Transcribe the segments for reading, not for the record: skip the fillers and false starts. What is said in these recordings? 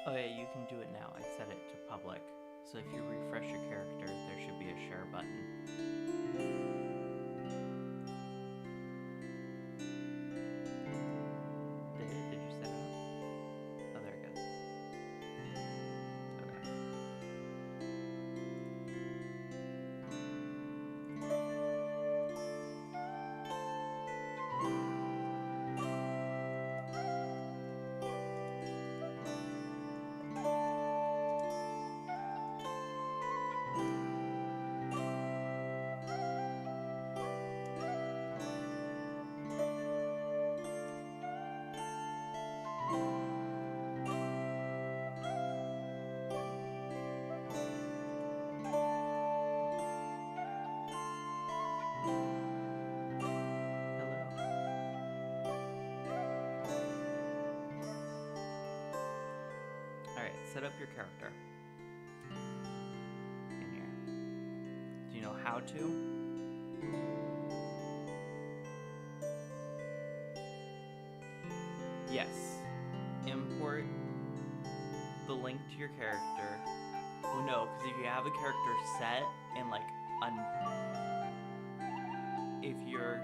Oh yeah, you can do it now. I set it to public. So if you refresh your character, there should be a share button. Did you set it up? Oh, there it goes. Okay. Set up your character in here. Do you know how to? Yes. Import the link to your character. Well, no, because if you have a character set and like if you're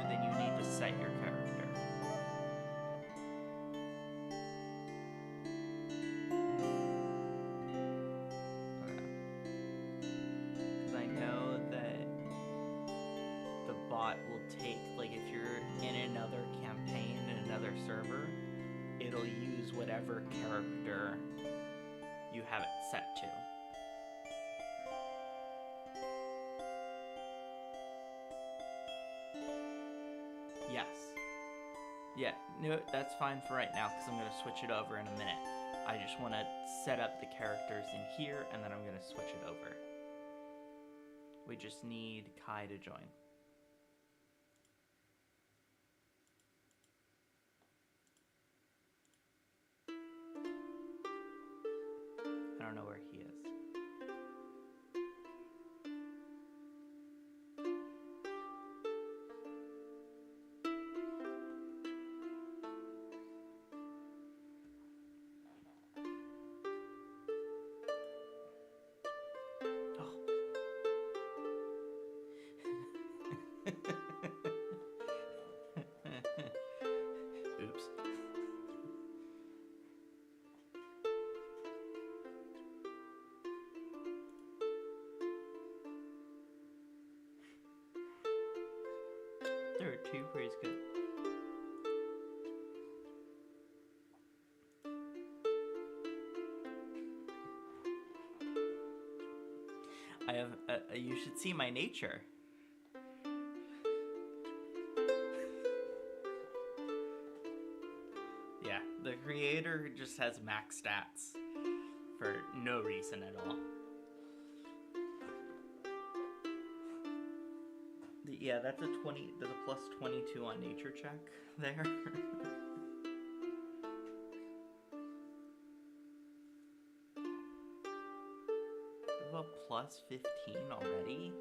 then you need to set your character. Okay. Because I know that the bot will take, like if you're in another campaign in another server, it'll use whatever character you have it set to. Yes. Yeah, no, that's fine for right now because I'm going to switch it over in a minute. I just want to set up the characters in here and then I'm going to switch it over. We just need Kai to join. I don't know where he is. Oops. There are two, pretty good. I have, you should see my nature. Yeah, the creator just has max stats for no reason at all. Yeah, that's a 20, there's a plus 22 on nature check there. You have a plus 15 already?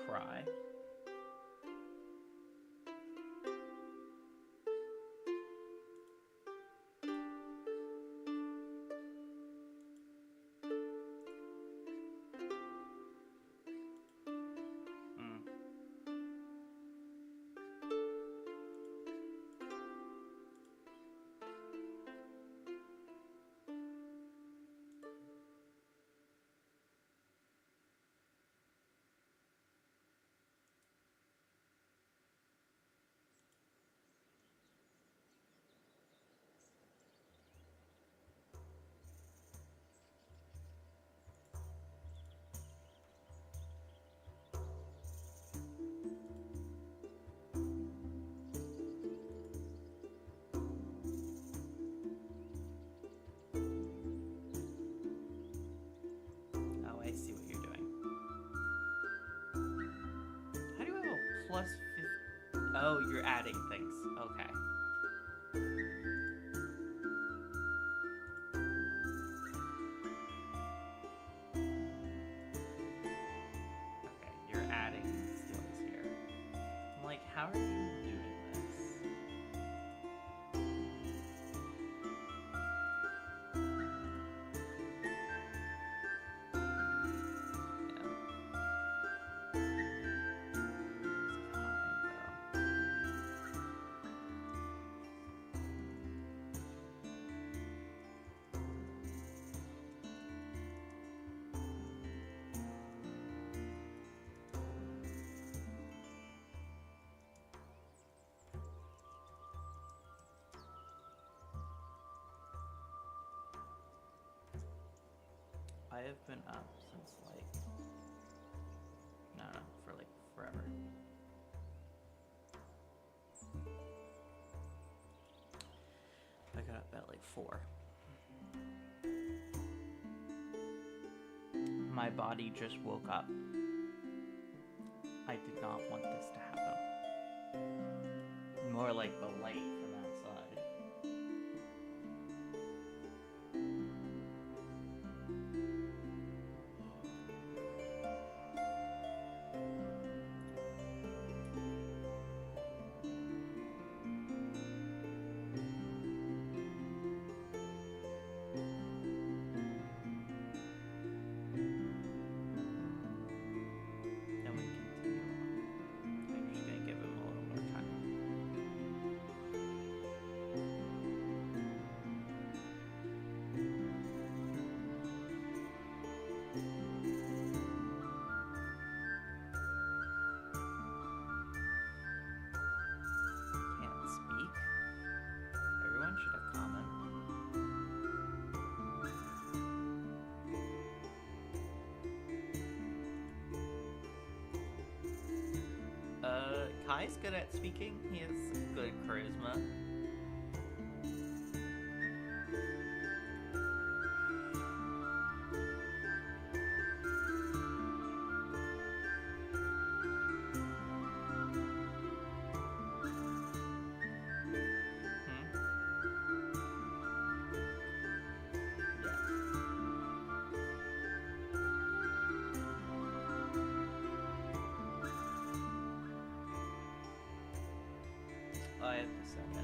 Cry. plus 50. Oh, you're adding things. Okay. Okay, you're adding skills here. I'm like, how are you doing this? I have been up since like, no, for like forever. I got up at like 4. My body just woke up. I did not want this to happen. More like the light from outside. Kai's good at speaking. He has good charisma. I have to send it.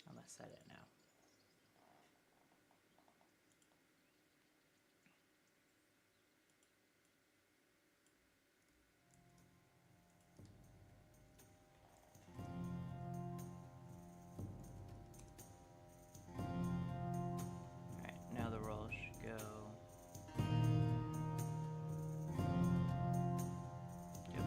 I'm gonna set it now. Now the roll should go. Yep.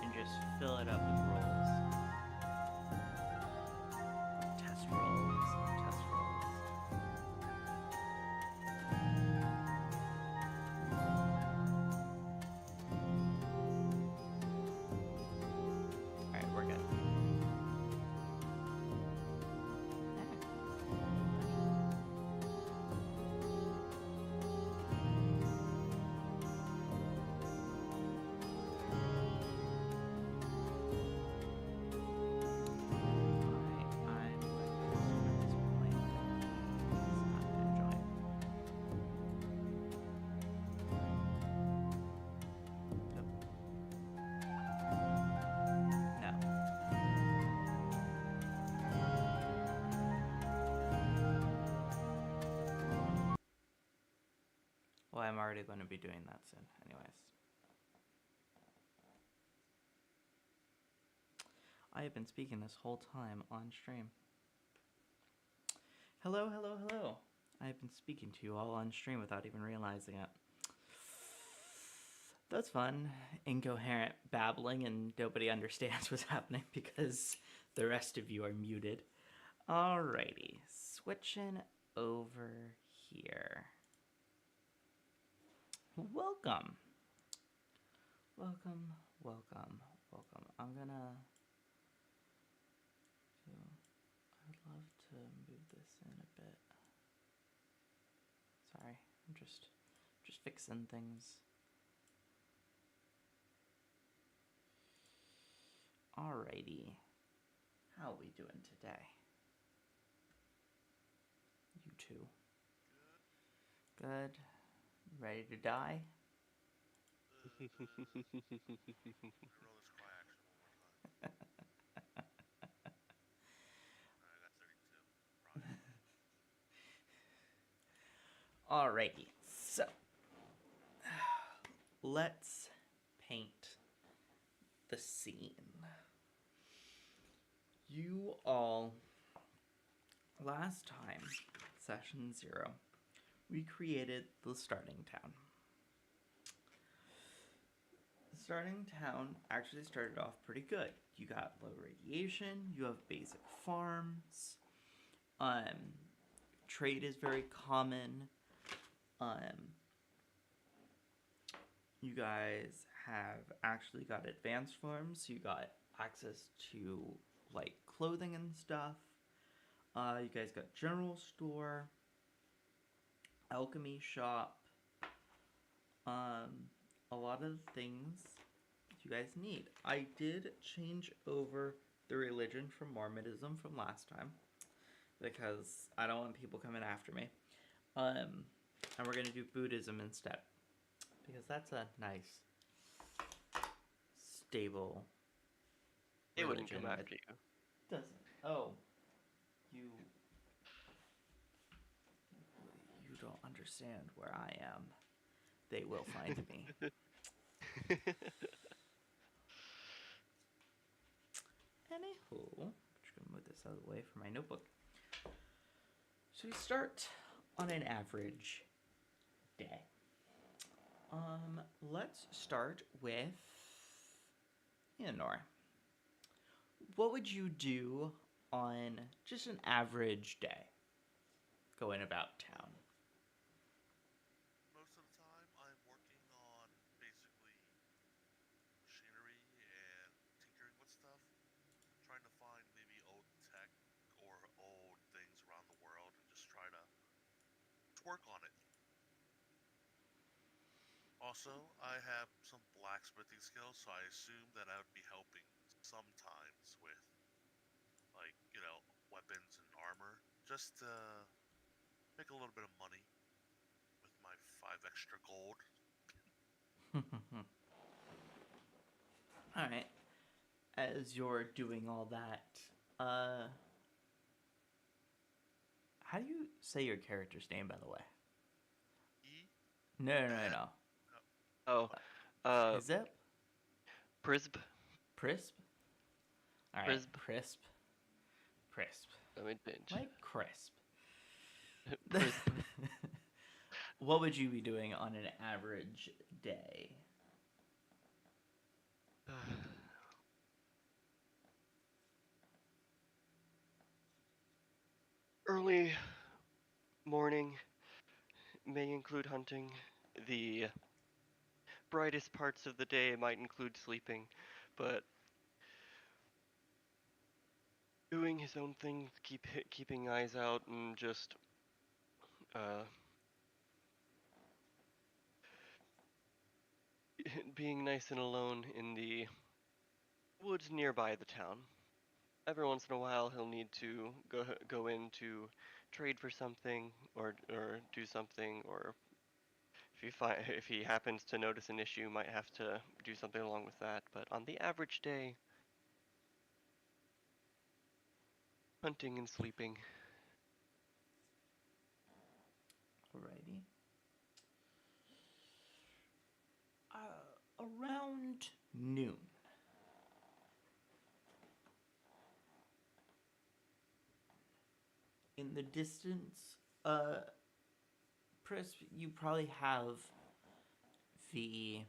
And just fill it up with rolls. Test rolls. Test rolls. Alright, we're good. Well, I'm already going to be doing that soon, anyways. I have been speaking this whole time on stream. Hello, hello, hello. I have been speaking to you all on stream without even realizing it. That's fun. Incoherent babbling and nobody understands what's happening because the rest of you are muted. Alrighty, switching over here. Welcome. Welcome, welcome, welcome. I'm gonna... So, I'd love to move this in a bit. Sorry, I'm just fixing things. Alrighty. How are we doing today? You two. Good. Ready to die? Alrighty, so let's paint the scene. You all, last time, session 0, we created the starting town. The starting town actually started off pretty good. You got low radiation, you have basic farms, trade is very common. You guys have actually got advanced farms, so you got access to like clothing and stuff. You guys got general store, alchemy shop, a lot of things you guys need. I did change over the religion from Mormonism from last time because I don't want people coming after me. And we're gonna do Buddhism instead because that's a nice, stable. It wouldn't come after you. Doesn't. Oh, you don't understand where I am. They will find me. Anywho, I'm just gonna move this out of the way for my notebook. So we start on an average day. Let's start with Eleanor. What would you do on just an average day going about town? Most of the time, I'm working on basically machinery and tinkering with stuff, trying to find maybe old tech or old things around the world and just try to work on it. Also, I have some blacksmithing skills, so I assume that I would be helping sometimes with, like, weapons and armor, just to make a little bit of money with my 5 extra gold. Alright. As you're doing all that, how do you say your character's name, by the way? E? No. Oh, Zip? Prisb. Prisp? Alright, Prisp. Let me change. Like crisp. Prisb. What would you be doing on an average day? Early morning may include hunting. The brightest parts of the day might include sleeping, but doing his own thing, keeping eyes out, and just being nice and alone in the woods nearby the town. Every once in a while, he'll need to go in to trade for something or do something, or if he happens to notice an issue, might have to do something along with that. But on the average day, hunting and sleeping. Alrighty. Around noon, the distance, Pris, you probably have the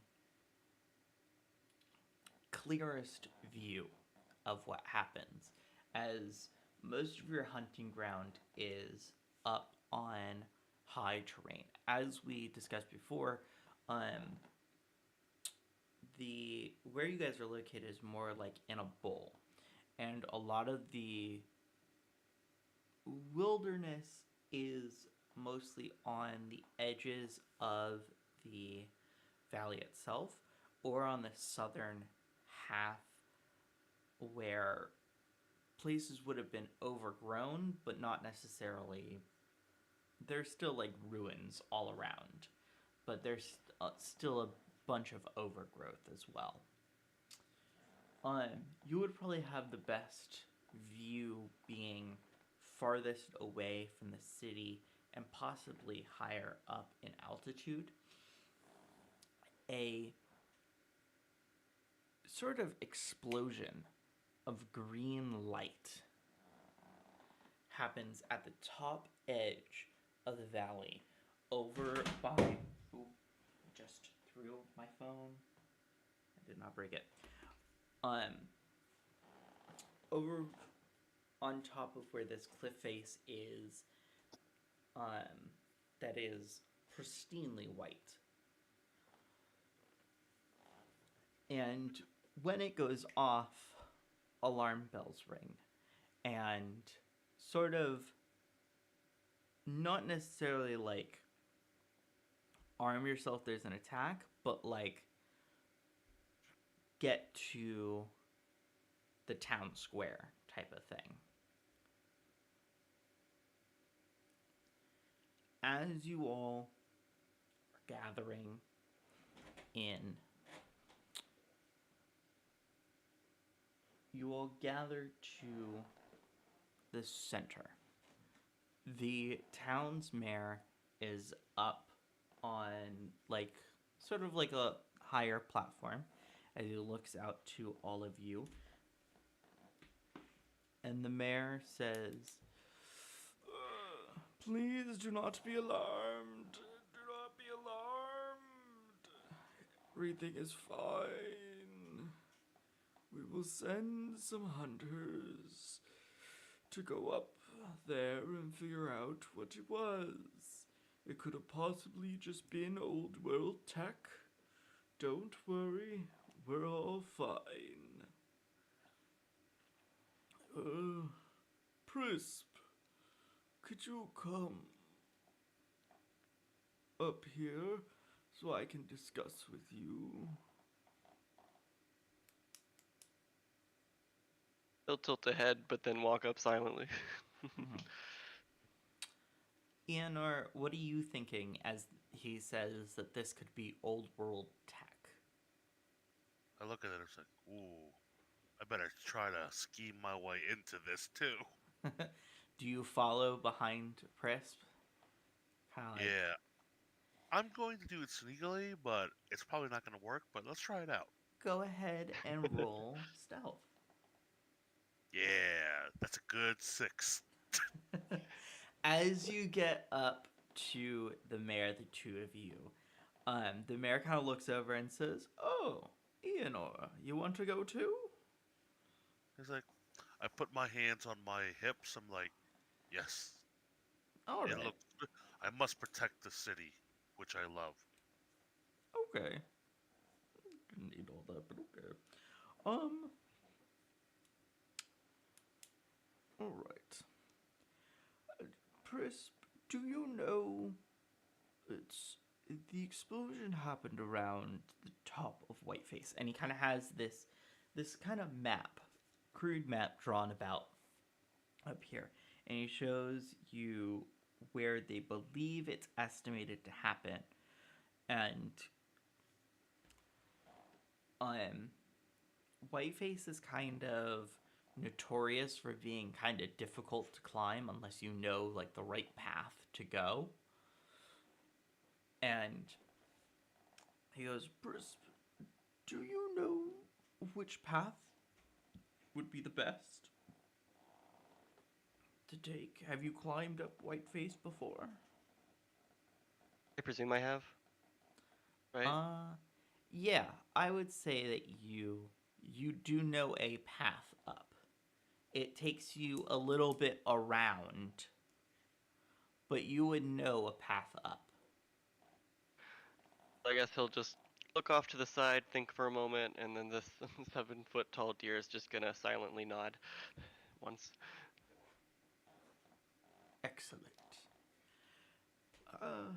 clearest view of what happens, as most of your hunting ground is up on high terrain. As we discussed before, the where you guys are located is more like in a bowl, and a lot of the wilderness is mostly on the edges of the valley itself, or on the southern half where places would have been overgrown, but not necessarily. There's still like ruins all around, but there's still a bunch of overgrowth as well. You would probably have the best view being farthest away from the city and possibly higher up in altitude. A sort of explosion of green light happens at the top edge of the valley over by. Ooh, just threw my phone. I did not break it. Over on top of where this cliff face is, that is pristinely white. And when it goes off, alarm bells ring. And sort of not necessarily like arm yourself, there's an attack, but like get to the town square type of thing. As you all are gathering in, you all gather to the center. The town's mayor is up on like sort of like a higher platform as he looks out to all of you. And the mayor says, "Please do not be alarmed. Do not be alarmed. Everything is fine. We will send some hunters to go up there and figure out what it was. It could have possibly just been old world tech. Don't worry, we're all fine. Prisp, could you come up here so I can discuss with you?" He'll tilt the head, but then walk up silently. Eonor, what are you thinking as he says that this could be old world tech? I look at it and it's like, ooh, I better try to scheme my way into this too. Do you follow behind Prisp? Kinda like, Yeah, I'm going to do it sneakily, but it's probably not going to work, but let's try it out. go ahead and roll stealth. Yeah, that's a good 6. As you get up to the mayor, the two of you, the mayor kind of looks over and says, "Oh, Eonor, you want to go too?" He's like, I put my hands on my hips. I'm like, yes, All it right. looks good. I must protect the city, which I love. Okay. Didn't need all that, but okay. All right. Prisp, do you know it's the explosion happened around the top of Whiteface, and he kind of has this kind of map, crude map drawn about up here, and he shows you where they believe it's estimated to happen, and Whiteface is kind of notorious for being kind of difficult to climb unless you know like the right path to go. And he goes, "Prisp, do you know which path would be the best?" to take. Have you climbed up Whiteface before? I presume I have, right? Yeah, I would say that you do know a path up. It takes you a little bit around, but you would know a path up. I guess he'll just look off to the side, think for a moment, and then this 7-foot tall deer is just gonna silently nod once. Excellent. Uh,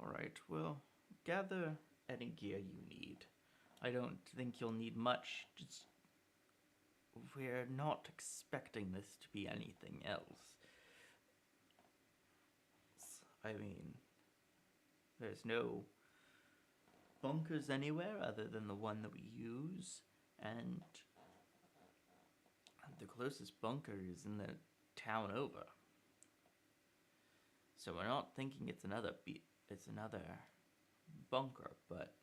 Alright, well, gather any gear you need. I don't think you'll need much, just we're not expecting this to be anything else. I mean, there's no bunkers anywhere other than the one that we use, and the closest bunker is in the town over. So we're not thinking it's another bunker, but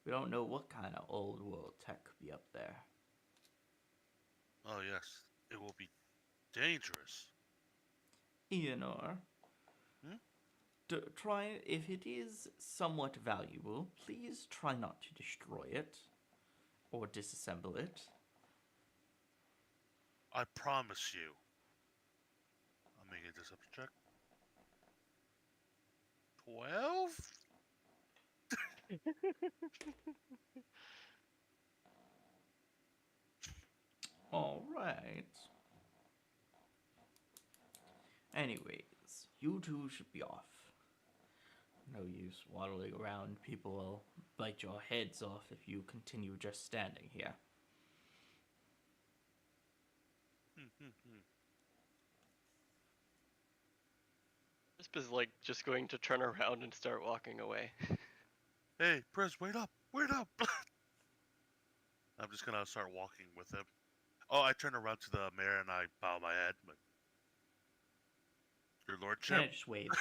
we don't know what kind of old world tech could be up there. Oh yes, it will be dangerous. Eonor, Hmm? try, if it is somewhat valuable, please try not to destroy it or disassemble it. I promise you. I'm making a deception check. 12? All right. Anyways, you two should be off. No use waddling around. People will bite your heads off if you continue just standing here. Wisp is like just going to turn around and start walking away. Hey, Prez, wait up! Wait up! I'm just gonna start walking with him. Oh, I turn around to the mayor and I bow my head. Like, Your lordship. And it just waves.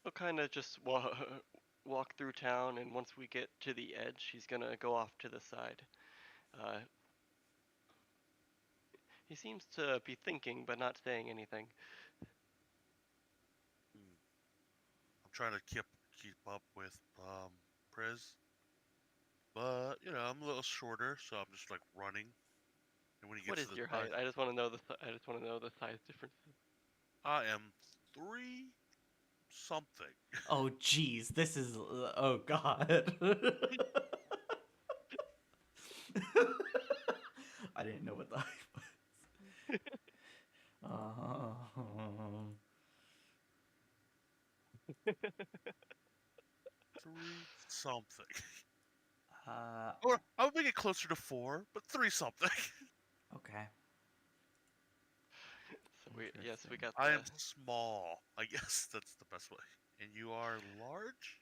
He'll kind of just walk through town, and once we get to the edge, he's gonna go off to the side. Uh, he seems to be thinking, but not saying anything. I'm trying to keep up with Prez, but I'm a little shorter, so I'm just like running. And when he What gets to is the your side, height? I just want to know the. I just want to know the size differences. I am 3 something. Oh, jeez, this is. Oh, God. I didn't know what the hype was. Um, 3 something. uh, Or I would make it closer to 4, but 3 something. okay. So yes, we Interesting. got I am the. small. I guess that's the best way. And you are large?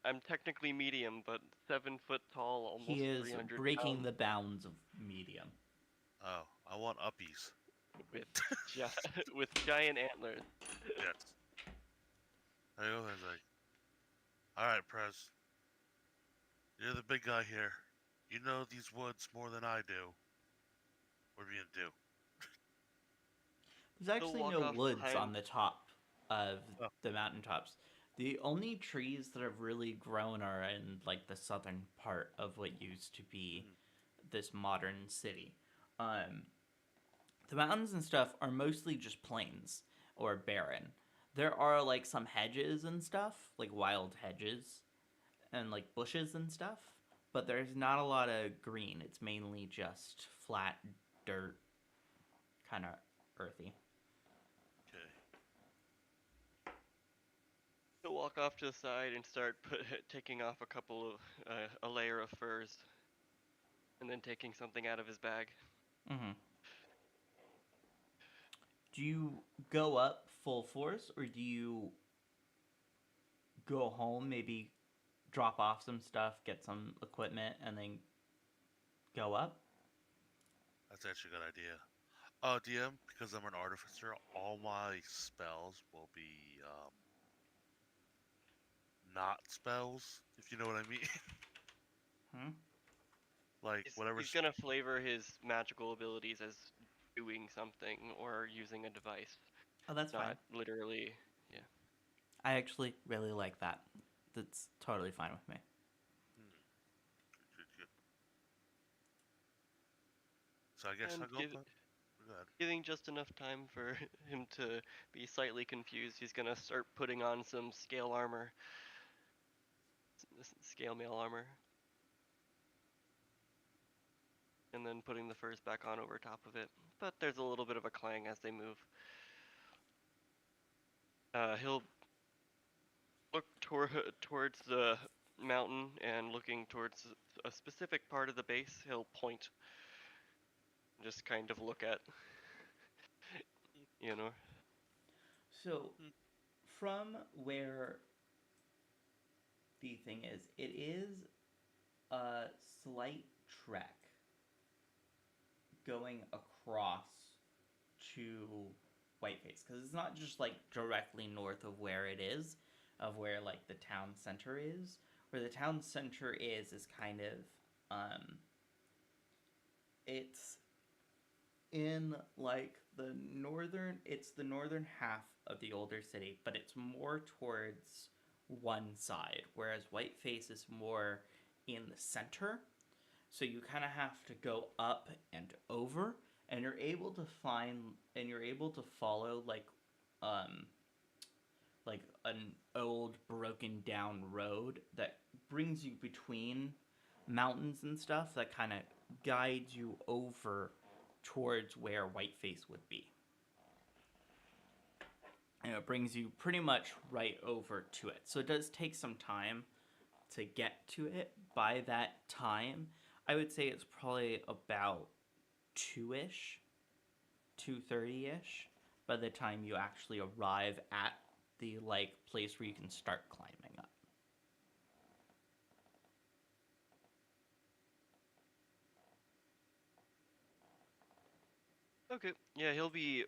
I'm technically medium, but 7 foot tall, almost He is 300 breaking pounds, the bounds of medium. Oh, I want uppies. with with giant antlers. Yes. I go and like, alright, Prez. You're the big guy here. You know these woods more than I do. What are you gonna do? There's He'll actually walk no off woods behind. on the top of Oh. the mountaintops. The only trees that have really grown are in like the southern part of what used to be Hmm. this modern city. Um, the mountains and stuff are mostly just plains or barren. There are like some hedges and stuff, like wild hedges and like bushes and stuff, but there's not a lot of green. It's mainly just flat dirt, kind of earthy. Okay. He'll walk off to the side and start taking off a layer of furs, and then taking something out of his bag. Mm-hmm. Do you go up full force or do you go home, maybe drop off some stuff, get some equipment, and then go up? That's actually a good idea. DM, because I'm an artificer, all my spells will be not spells, if you know what I mean. Hmm? Like whatever. He's gonna flavor his magical abilities as doing something or using a device, Oh, that's fine. not literally. Yeah. I actually really like that. That's totally fine with me. Hmm, good. So I guess And I'll go. Go ahead. giving just enough time for him to be slightly confused, he's gonna start putting on some scale armor, scale mail armor, and then putting the furs back on over top of it. But there's a little bit of a clang as they move. He'll look towards the mountain, and looking towards a specific part of the base, he'll point, just kind of look at, you know. So, Hmm. from where the thing is, it is a slight trek going across to Whiteface because it's not just like directly north of where it is, of where like the town center is. Where the town center is kind of it's in like it's the northern half of the older city, but it's more towards one side, whereas Whiteface is more in the center. So you kind of have to go up and over, and you're able to follow um like an old broken down road that brings you between mountains and stuff that kind of guides you over towards where Whiteface would be. And it brings you pretty much right over to it. So it does take some time to get to it. By that time, I would say it's probably about 2ish, 2:30ish by the time you actually arrive at the like place where you can start climbing up. Okay. Yeah, he'll be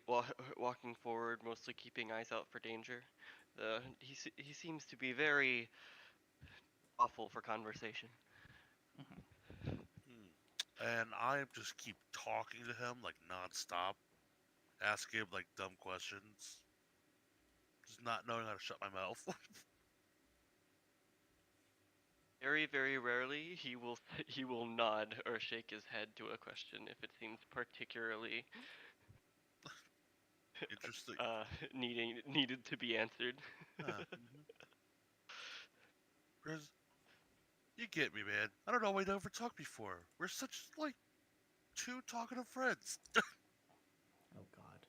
walking forward, mostly keeping eyes out for danger. He seems to be very awful for conversation. Mm-hmm. And I just keep talking to him like nonstop, asking him like dumb questions, just not knowing how to shut my mouth. Very, very rarely he will nod or shake his head to a question if it seems particularly Interesting. needed to be answered. Mm-hmm. You get me, man. I don't know why we never talked before. We're such like two talkative friends. Oh God.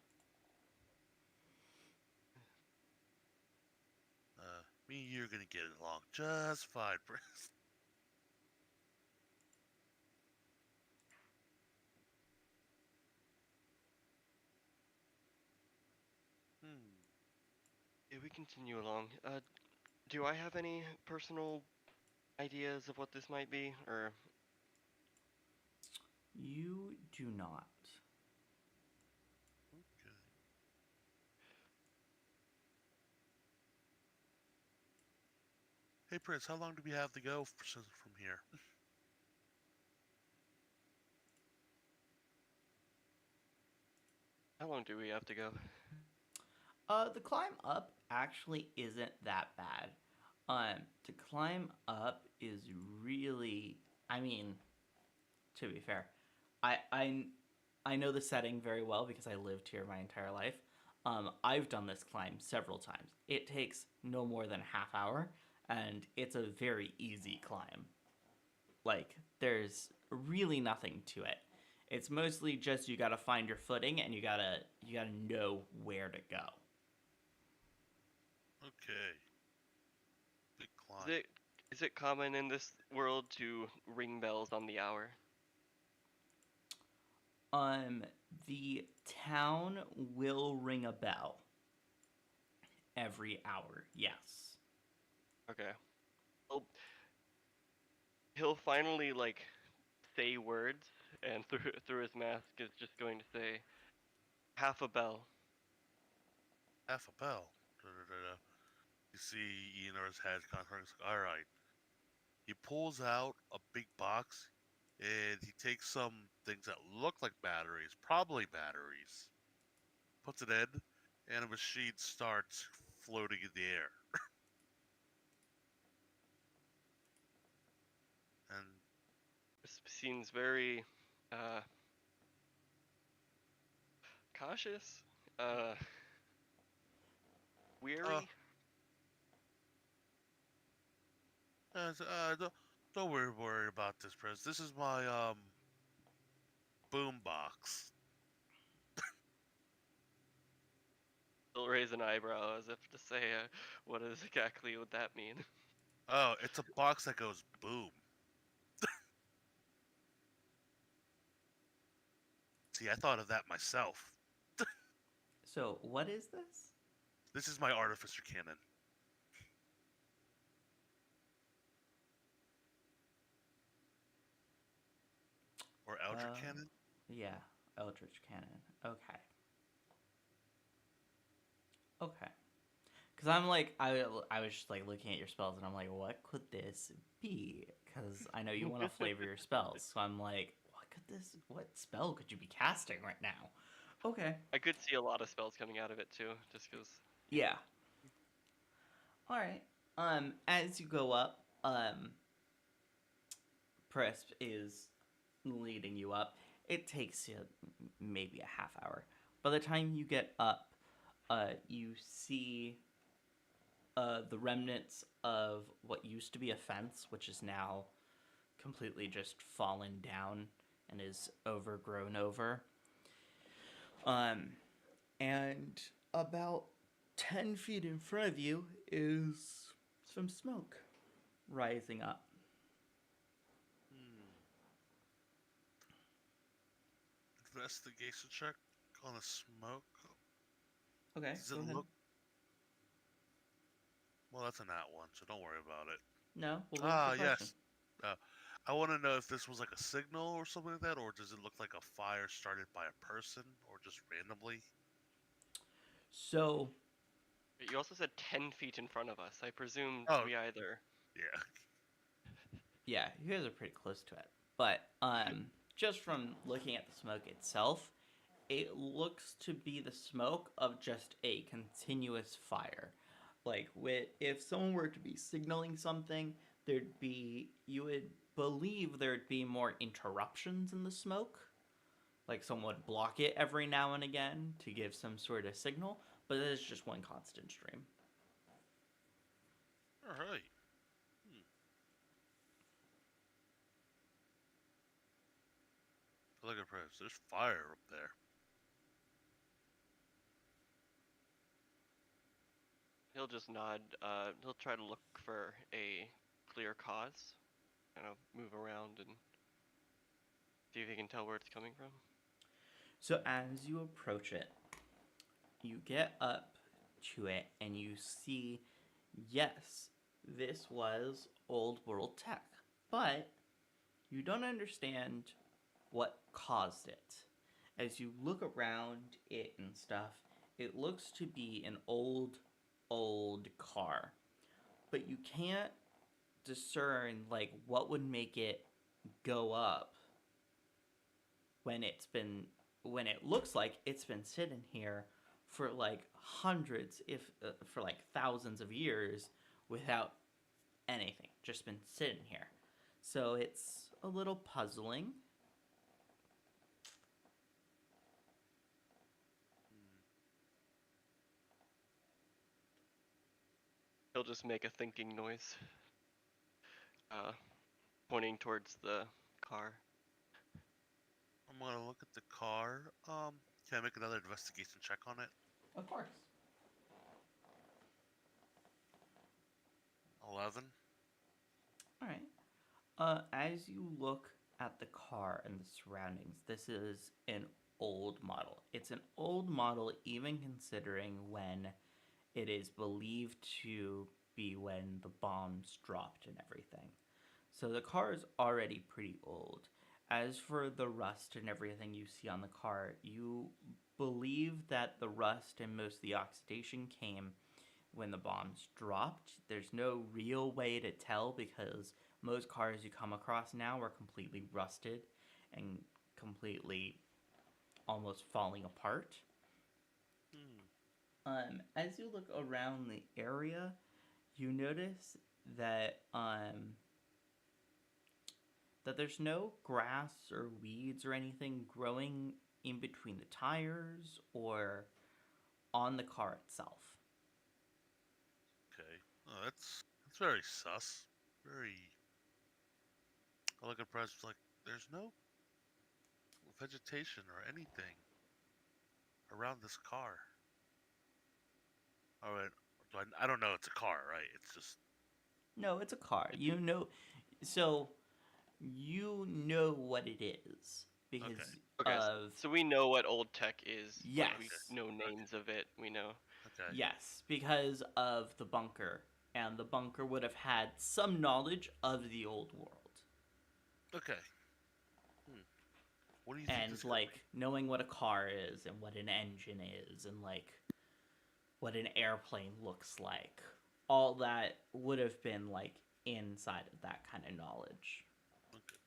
Me and you're gonna get along just fine, Prince. Hmm. Yeah, we continue along. Do I have any personal ideas of what this might be, or You do not. Okay. Hey, Prince. How long do we have to go from here? how long do we have to go? The climb up actually isn't that bad. To climb up is really, I mean, to be fair, I I I know the setting very well because I lived here my entire life. I've done this climb several times. It takes no more than a half hour, and it's a very easy climb. Like there's really nothing to it. It's mostly just you gotta find your footing and you gotta know where to go. Okay. Big Is climb. it is it common in this world to ring bells on the hour? Um, the town will ring a bell every hour. Yes. Okay. He'll, he'll finally like say words, and through his mask is just going to say, Half a bell. Half a bell. Da-da-da-da. You see Eonor's head kind of turns. All right. He pulls out a big box, and he takes some things that look like batteries, probably batteries, puts it in, and a machine starts floating in the air. And This seems very uh, cautious, uh, uh, weary. don't worry about this, Prez. This is my boom box. He'll raise an eyebrow as if to say, "What is exactly would that mean?" Oh, it's a box that goes boom. See, I thought of that myself. So, what is this? This is my artificer cannon. Or Eldritch Uh, cannon? yeah, Eldritch Cannon. Okay. Okay. Because I was just like looking at your spells and I'm like, what could this be? Because I know you want to flavor your spells. So I'm like, what spell could you be casting right now? Okay. I could see a lot of spells coming out of it too, just because. Yeah. All right. As you go up, Presp is leading you up. It takes you maybe a half hour. By the time you get up, you see the remnants of what used to be a fence, which is now completely just fallen down and is overgrown over. Um, and about 10 feet in front of you is some smoke rising up. Hmm. Investigation check on the smoke. Okay, Does go it ahead. look? Well, that's a nat one, so don't worry about it. No, we'll leave it Ah, for question. yes. Uh, I want to know if this was like a signal or something like that, or does it look like a fire started by a person, or just randomly? So, You also said 10 feet in front of us. I presumed Oh, we either. yeah. yeah, you guys are pretty close to it. But just from looking at the smoke itself, it looks to be the smoke of just a continuous fire. Like if someone were to be signaling something, there'd be you would believe there'd be more interruptions in the smoke. Like someone would block it every now and again to give some sort of signal, but it's just one constant stream. All right. Hmm. Look at Prince. There's fire up there. He'll just nod. He'll try to look for a clear cause. Kind of move around and see if he can tell where it's coming from. So as you approach it, you get up to it and you see, yes, this was old world tech, but you don't understand what caused it. As you look around it and stuff, it looks to be an old car, but you can't discern like what would make it go up when it looks like it's been sitting here for like hundreds, if for like thousands of years without anything, just been sitting here. So it's a little puzzling. Hmm. He'll just make a thinking noise, uh, pointing towards the car. I'm gonna look at the car. Can I make another investigation check on it? Of course. 11. All right. As you look at the car and the surroundings, this is an old model. It's an old model, even considering when it is believed to be when the bombs dropped and everything. So the car is already pretty old. As for the rust and everything you see on the car, you believe that the rust and most of the oxidation came when the bombs dropped. There's no real way to tell because most cars you come across now are completely rusted and completely almost falling apart. Hmm. As you look around the area, you notice that that there's no grass or weeds or anything growing in between the tires or on the car itself. Okay. Oh, that's very sus. Very. I look at Prez like there's no vegetation or anything around this car. All right. I don't know. It's a car, right? It's just No, it's a car. It, So you know what it is okay. because okay, of so we know what old tech is. Like we yes, know Okay. names of it. We know. Okay. yes, because of the bunker, and the bunker would have had some knowledge of the old world. Okay. Hmm. What do you think And this could be? like knowing what a car is and what an engine is and like what an airplane looks like, all that would have been like inside of that kind of knowledge. Okay.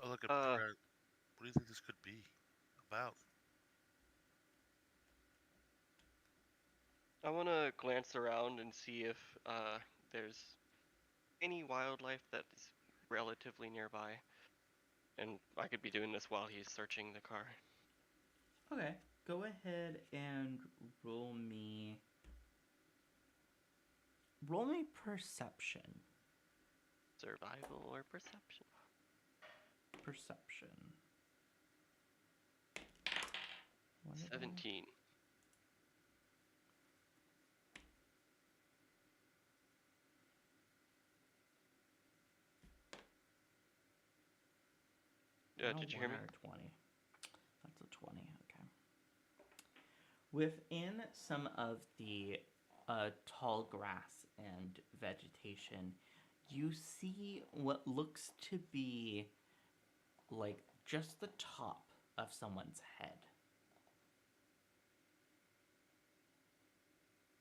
I look at Uh, Prez. What do you think this could be about? I want to glance around and see if there's any wildlife that is relatively nearby, and I could be doing this while he's searching the car. Okay, go ahead and roll me roll me perception. Survival or perception? Perception. What did I? 17. Oh, Did you hear one me? or 20. That's a 20. Okay. Within some of the tall grass and vegetation, you see what looks to be like just the top of someone's head.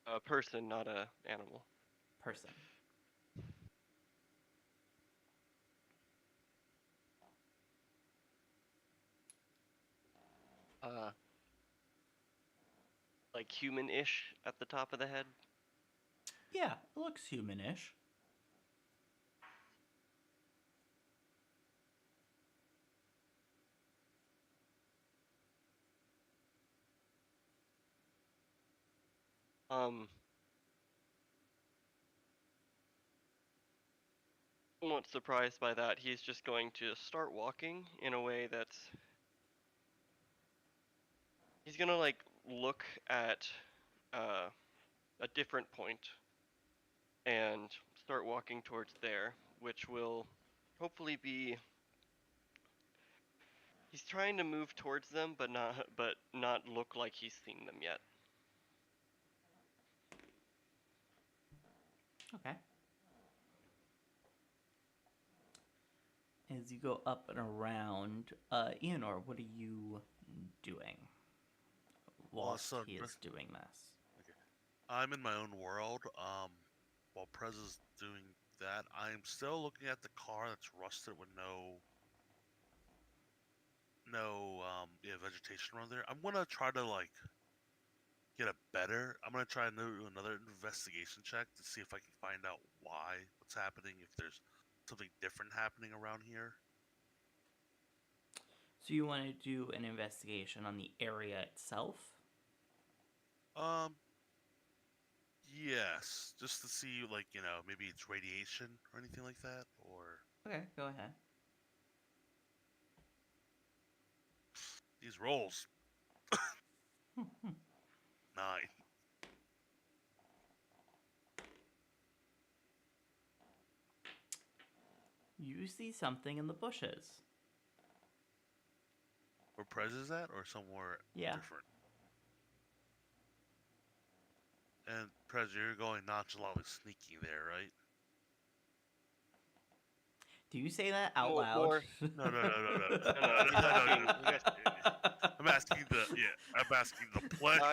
A person, not a animal. Person. Uh, like human-ish at the top of the head. Yeah, it looks humanish. Um, Somewhat surprised by that, he's just going to start walking in a way that's. He's gonna like look at uh, a different point and start walking towards there, which will hopefully be. He's trying to move towards them, but not look like he's seen them yet. Okay. As you go up and around, Eonor, what are you doing Well, whilst so he is doing this? okay. I'm in my own world. While Prez is doing that, I'm still looking at the car that's rusted with no vegetation around there. I'm gonna try to like get a better. I'm gonna try and do another investigation check to see if I can find out what's happening, if there's something different happening around here. So you want to do an investigation on the area itself? Um, yes, just to see like maybe it's radiation or anything like that, or Okay, go ahead. these rolls 9. You see something in the bushes. Where Prez is at, or somewhere Yeah. different. And Prez, you're going nonchalantly sneaking there, right? Do you say that out More, loud? more. No, no, no, no, no, No, no. I'm just no, no, no. asking. You guys, I'm asking the pleasure.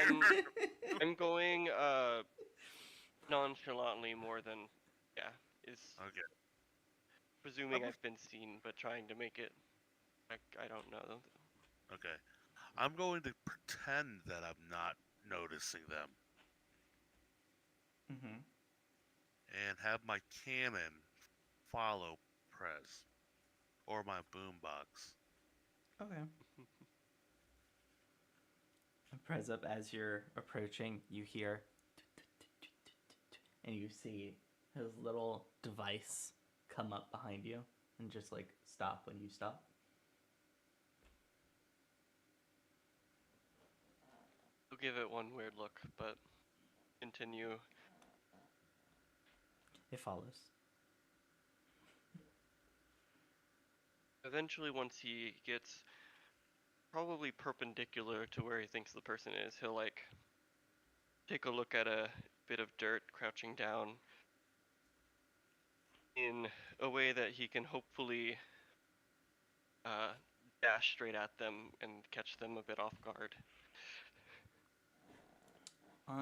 I'm going nonchalantly more than, yeah, is Okay. presuming I've been seen, but trying to make it. I don't know. Okay. I'm going to pretend that I'm not noticing them Mm-hmm. and have my cannon follow Prez or my boombox. Okay. Press up as you're approaching, you hear, and you see his little device come up behind you and just like stop when you stop. I'll give it one weird look, but continue. It follows. Eventually, once he gets probably perpendicular to where he thinks the person is, he'll like take a look at a bit of dirt crouching down in a way that he can hopefully dash straight at them and catch them a bit off guard. Let's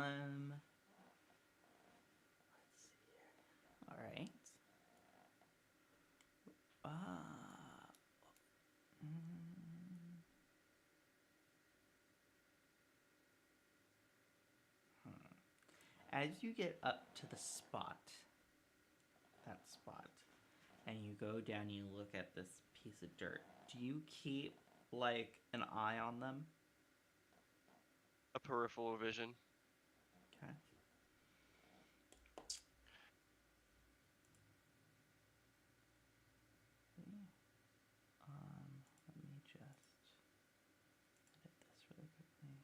see here. All right. Mm, As you get up to the spot, that spot, and you go down and you look at this piece of dirt, do you keep like an eye on them? A peripheral vision. Okay. Let me just edit this really quickly.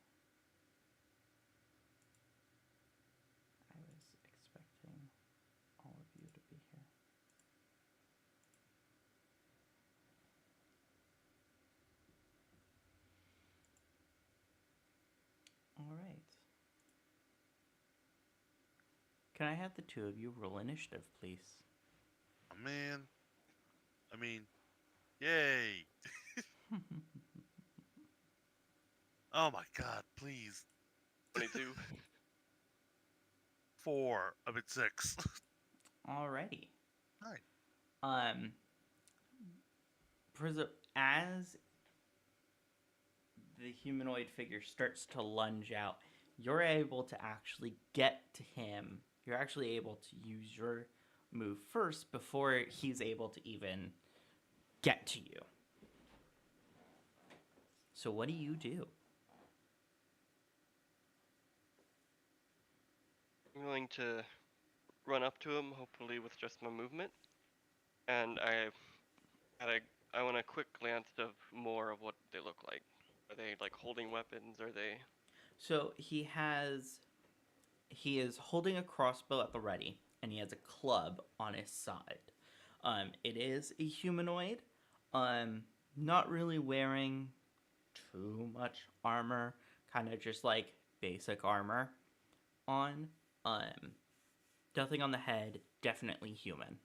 I was expecting all of you to be here. All right. Can I have the two of you roll initiative, please? Oh, man. I mean, yay. Oh my god, please. 22. 4. I mean, 6. Alrighty. Nine. As the humanoid figure starts to lunge out, you're able to actually get to him. You're actually able to use your move first before he's able to even get to you. So what do you do? I'm going to run up to him, hopefully with just my movement, and I want a quick glance of more of what they look like. Are they like holding weapons? Are they? So he is holding a crossbow at the ready, and he has a club on his side. It is a humanoid. Not really wearing too much armor, kind of just like basic armor on. Nothing on the head, definitely human.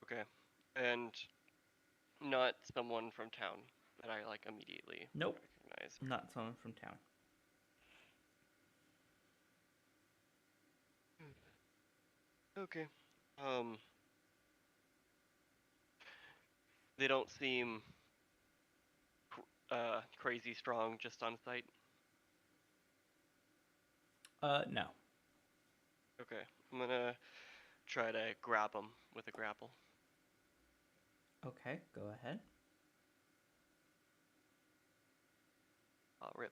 Okay, and not someone from town that I like immediately Nope. recognize. Not someone from town. Okay. They don't seem crazy strong just on sight. No. Okay, I'm gonna try to grab them with a grapple. Okay, go ahead. Rip.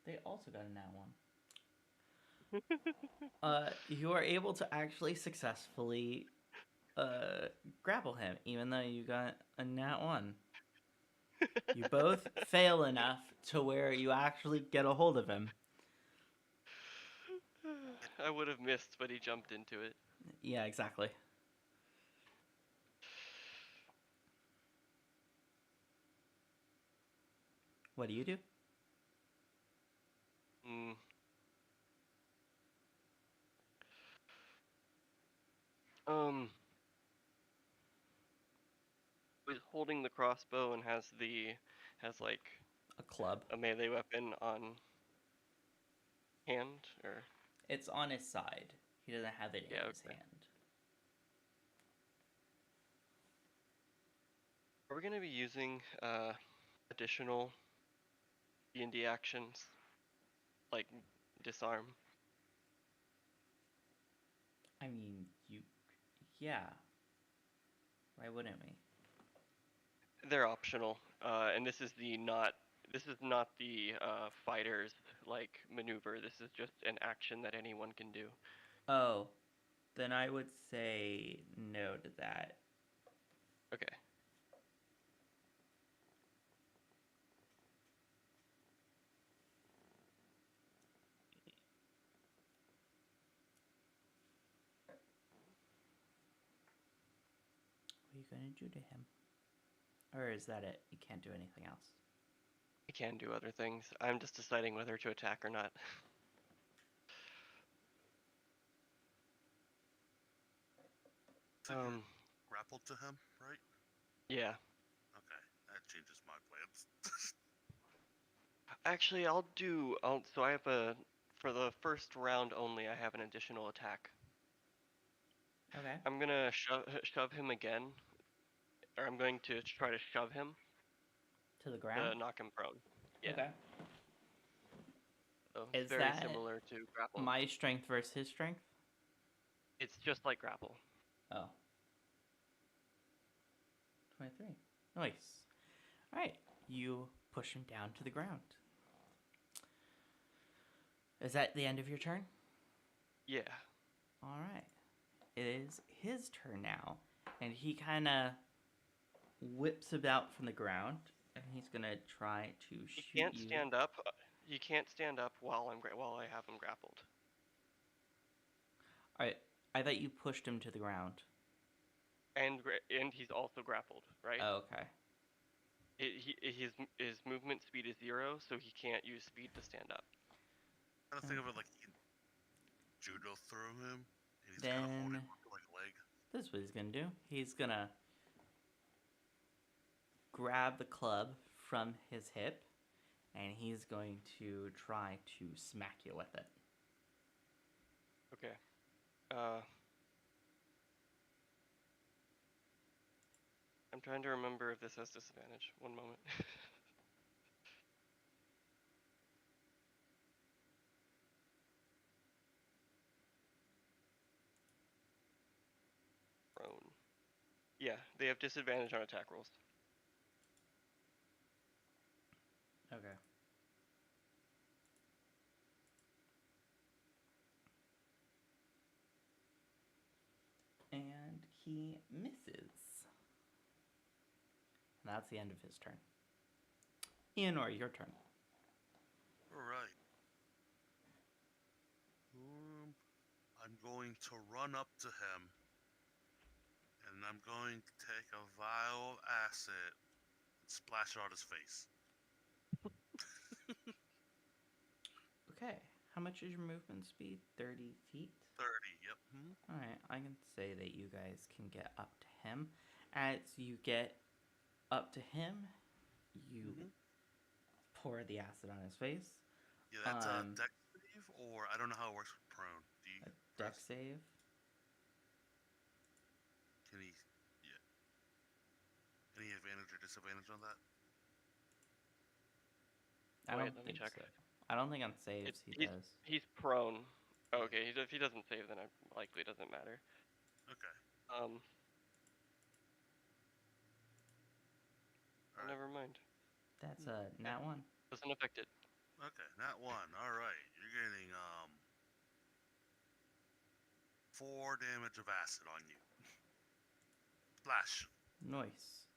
They also got a nat one. You are able to actually successfully grapple him, even though you got a nat one. You both fail enough to where you actually get a hold of him. I would have missed, but he jumped into it. Yeah, exactly. What do you do? Mm. Who's holding the crossbow and has like A club. a melee weapon on hand, or It's on his side. He doesn't have it yeah, in his okay. hand. Are we gonna be using additional D&D actions like disarm? I mean, yeah. Why wouldn't we? They're optional, and this is not the fighter's like maneuver. This is just an action that anyone can do. Oh, then I would say no to that. Okay. What are you gonna do to him? Or is that it? You can't do anything else. I can do other things. I'm just deciding whether to attack or not. So you're grappled to him, right? Yeah. Okay, that changes my plans. Actually, so I have for the first round only, I have an additional attack. Okay. I'm gonna shove him again, or I'm going to try to shove him To the to ground? knock him prone. Yeah. Okay. So it's Is very that similar to grapple. my strength versus his strength? It's just like grapple. Oh. 23. Nice. Alright. You push him down to the ground. Is that the end of your turn? Yeah. Alright. It is his turn now. And he kind of whips about from the ground. And he's going to try to He shoot can't you. stand up. He can't stand up while while I have him grappled. Alright. I thought you pushed him to the ground. And he's also grappled, right? Oh, okay. His movement speed is 0, so he can't use speed to stand up. Kind of think of it like you can judo throw him, and he's kind of holding Then onto like a leg. this is what he's going to do. He's going to grab the club from his hip. And he's going to try to smack you with it. Okay. I'm trying to remember if this has disadvantage. One moment. Prone. Yeah, they have disadvantage on attack rolls. Okay. And he misses. And that's the end of his turn. Ianor, your turn. Alright. I'm going to run up to him. And I'm going to take a vial of acid and splash it on his face. Okay. How much is your movement speed? 30 feet? 30, yep. Alright, I can say that you guys can get up to him. As you get up to him, you pour the acid on his face. Yeah, that's a dex save, or I don't know how it works with prone. Do you A dex save. Can he? Yeah. Any advantage or disadvantage on that? I Wait, don't let me think check. so. I don't think on saves does. He's prone. Oh, okay, if he doesn't save, then it likely doesn't matter. Okay. Right. Never mind. That's a nat 1. Doesn't affect it. Okay, nat 1. All right, you're getting 4 damage of acid on you. Splash. Nice.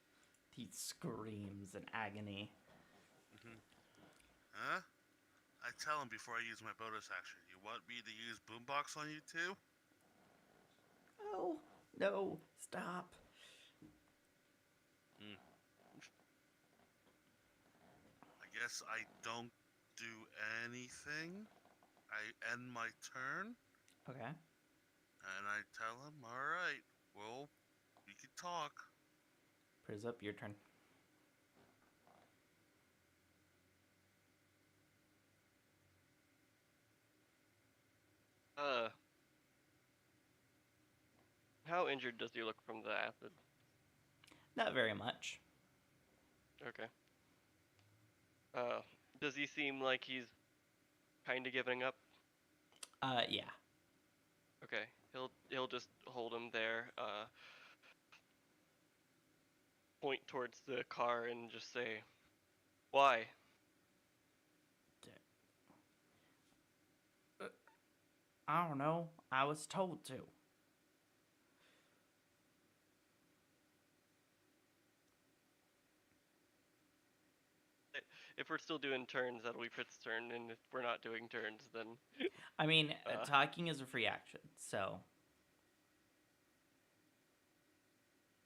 He screams in agony. Huh? I tell him before I use my bonus action. You want me to use boombox on you too? Oh, no, stop. I guess I don't do anything. I end my turn, Okay. and I tell him, all right, well, we can talk. Priz up, your turn. Uh, how injured does he look from the acid? Not very much. Okay. Does he seem like he's kind of giving up? Yeah. Okay. He'll just hold him there. Point towards the car and just say, "Why?" I don't know. I was told to. If we're still doing turns, that'll be Frit's turn, and if we're not doing turns, then I mean, Uh. talking is a free action, so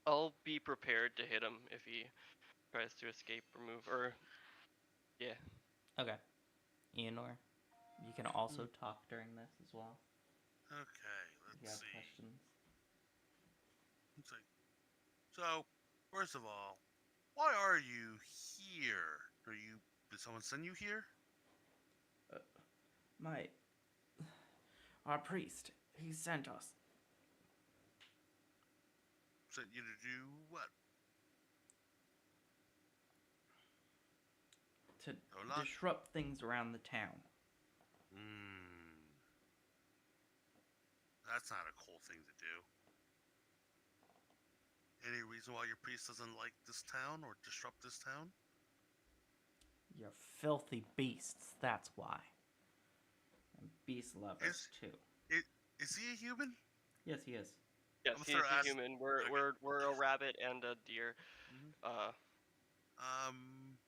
I'll be prepared to hit him if he tries to escape or move. Or yeah. okay. Eonor, you can also talk during this as well Okay, if you let's have see. questions. Let's see. So, first of all, why are you here? Did someone send you here? My our priest, he sent us Sent you to do what? to No, not. disrupt things around the town. That's not a cool thing to do. Any reason why your priest doesn't like this town or disrupt this town? You're filthy beasts, that's why. And beast lovers Is too. it? Is he a human? Yes, he is. Yes, I'm he's gonna a ask. human. We're Okay. we're a rabbit and a deer. Mhm. Uh, Um.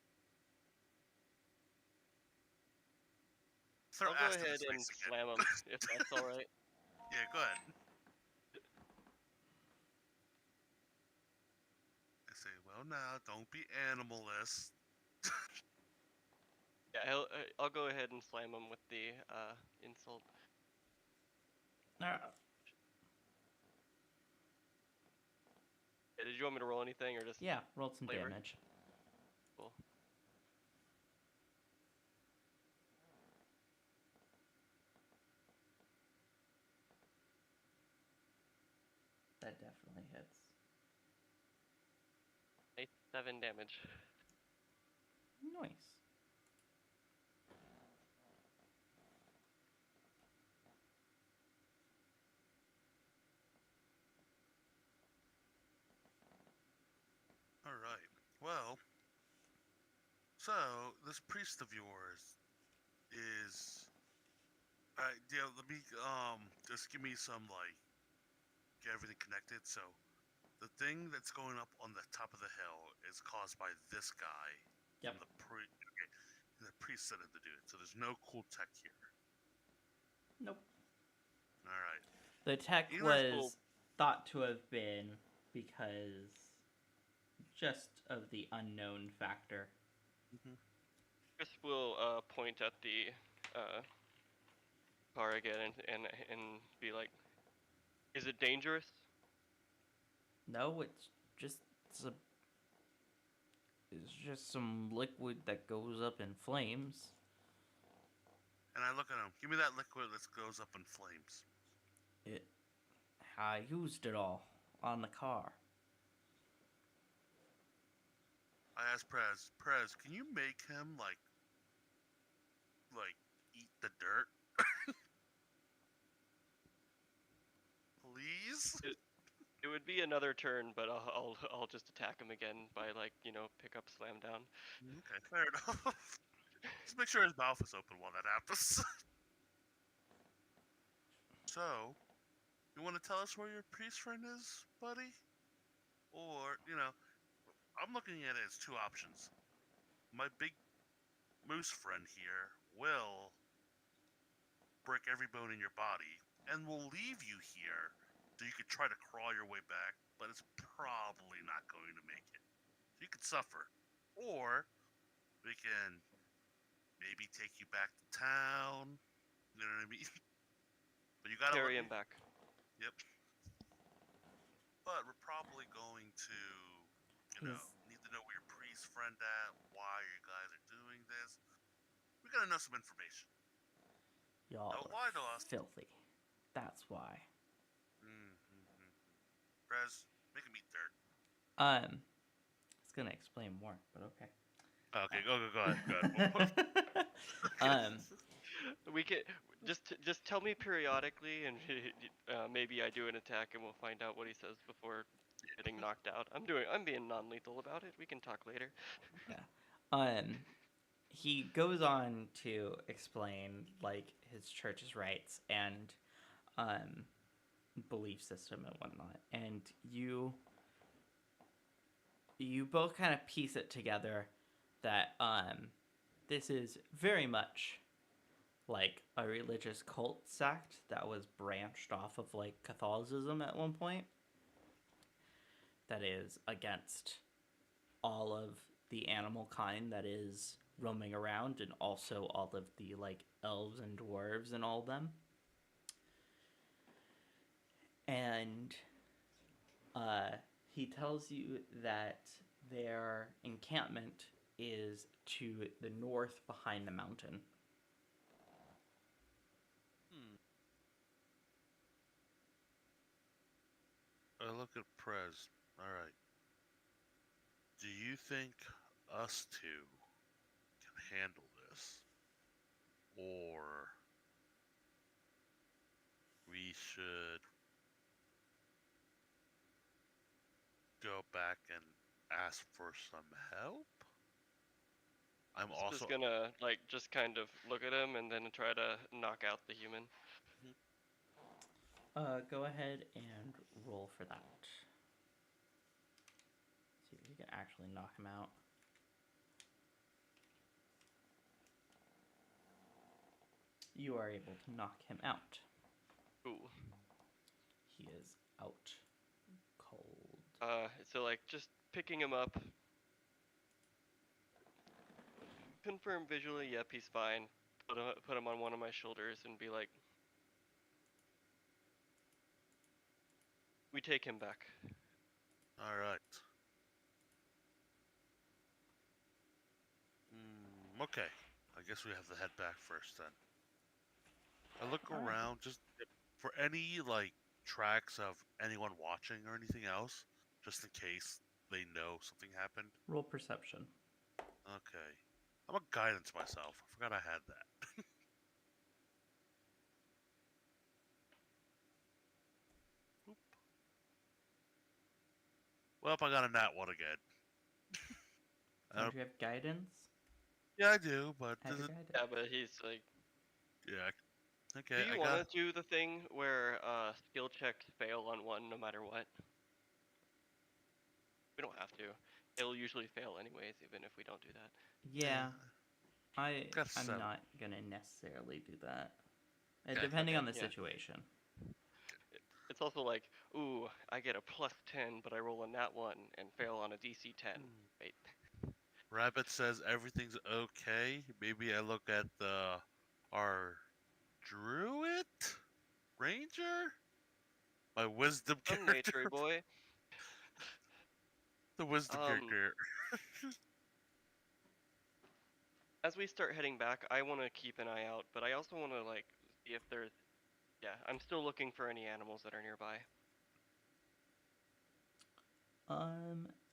Throw I'll go acid in ahead his and face again. slam him if that's all right. Yeah, go ahead. I say, well, now don't be animalist. Yeah, I'll go ahead and slam him with the insult. Uh, Yeah, did you want me to roll anything or just yeah, roll some flavor? damage. Cool. That definitely hits. 7 damage. Nice. All right. Well, so this priest of yours is. Yeah. Let me just give me some like get everything connected. So the thing that's going up on the top of the hill is caused by this guy Yep. from the priest. Okay, and the priest said it to do it. So there's no cool tech here. Nope. All right. The tech Enor's was thought to have been because just of the unknown factor. Chris will point at the car again and be like, "Is it dangerous?" No, it's just some liquid that goes up in flames. And I look at him. Give me that liquid that goes up in flames. I used it all on the car. I asked Prez, can you make him like eat the dirt? Please? It would be another turn, but I'll just attack him again by pick up, slam down. Okay, fair enough. Just make sure his mouth is open while that happens. So, you want to tell us where your priest friend is, buddy? Or, I'm looking at it as two options. My big moose friend here will break every bone in your body and will leave you here so you could try to crawl your way back, but it's probably not going to make it. So you could suffer. Or we can maybe take you back to town. You know what I mean? But you gotta Carry let me. him back. Yep. But we're probably going to, He's need to know where your priest friend at, why you guys are doing this. We gotta know some information. y'all Don't are lie to us. filthy. That's why. Mm-hmm. Prez, make him eat dirt. It's gonna explain more, but okay. Okay, go ahead. um, We can just tell me periodically, and maybe I do an attack, and we'll find out what he says before getting knocked out. I'm being non-lethal about it. We can talk later. yeah. He goes on to explain like his church's rights and belief system and whatnot, and you both kind of piece it together that this is very much like a religious cult sect that was branched off of like Catholicism at one point that is against all of the animal kind that is roaming around and also all of the like elves and dwarves and all of them. And uh, he tells you that their encampment is to the north behind the mountain. I look at Prez. Alright. Do you think us two can handle this? Or we should go back and ask for some help? I'm Just also. gonna like just kind of look at him and then try to knock out the human. Go ahead and roll for that. See if you can actually knock him out. You are able to knock him out. Ooh. He is out cold. So like just picking him up. Confirm visually. Yep, he's fine. Put him on one of my shoulders and be like, we take him back. Alright. Okay. I guess we have to head back first then. I look All right. around just for any, like, tracks of anyone watching or anything else, just in case they know something happened. Roll perception. Okay. I'm a guidance myself. I forgot I had that. Oop. Well, I got a nat one again. Don't you have guidance? Yeah, I do, but Have does your it? guidance. Yeah, but he's like, Yeah. Okay, do you I want got. to do the thing where skill checks fail on one no matter what? We don't have to. It'll usually fail anyways, even if we don't do that. Yeah, Got I'm 7. not gonna necessarily do that. Okay. Depending Okay, on the yeah. situation. It's also like, ooh, I get a +10, but I roll a nat 1 and fail on a DC 10. Wait. Rabbit says everything's okay. Maybe I look at our druid ranger, my wisdom Some character, nature boy. the wisdom character. As we start heading back, I want to keep an eye out, but I also want to like see if there's. Yeah, I'm still looking for any animals that are nearby.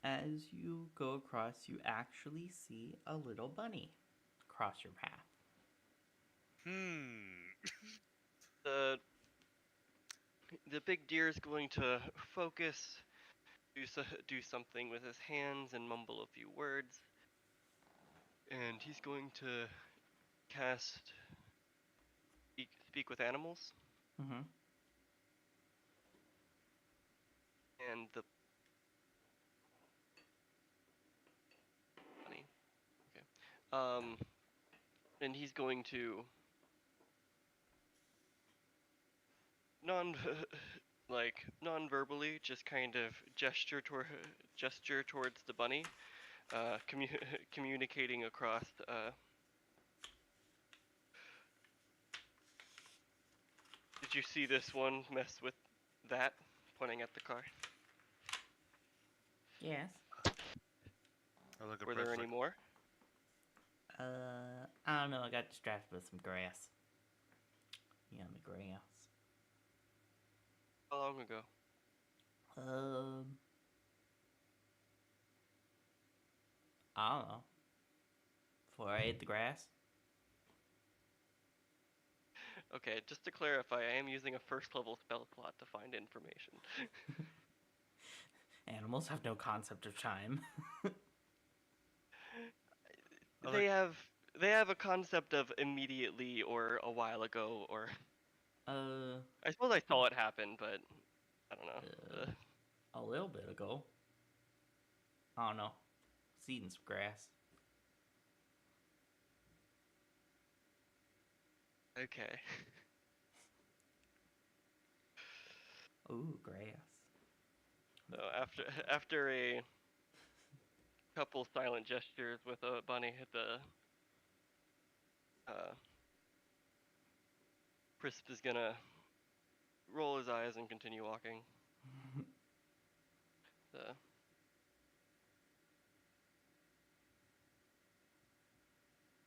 As you go across, you actually see a little bunny cross your path. The big deer is going to focus, do something with his hands, and mumble a few words, and he's going to cast speak with animals, Mm-hmm. and the bunny. Okay. And he's going to non like non-verbally just kind of gesture towards the bunny, communicating across Did you see this one mess with that? Pointing at the car. Yes. I look at Were there Press any like, more? I don't know. I got distracted with some grass. Yummy grass. How long ago? I don't know. Before I ate the grass. Okay, just to clarify, I am using a first level spell slot to find information. Animals have no concept of time. I they look, have a concept of immediately or a while ago or uh, I suppose I saw it happen, but I don't know. a little bit ago. I don't know. It's eating some grass. Okay. Ooh, grass. So after a couple silent gestures with a bunny, the uh, Prisp is gonna roll his eyes and continue walking. Uh,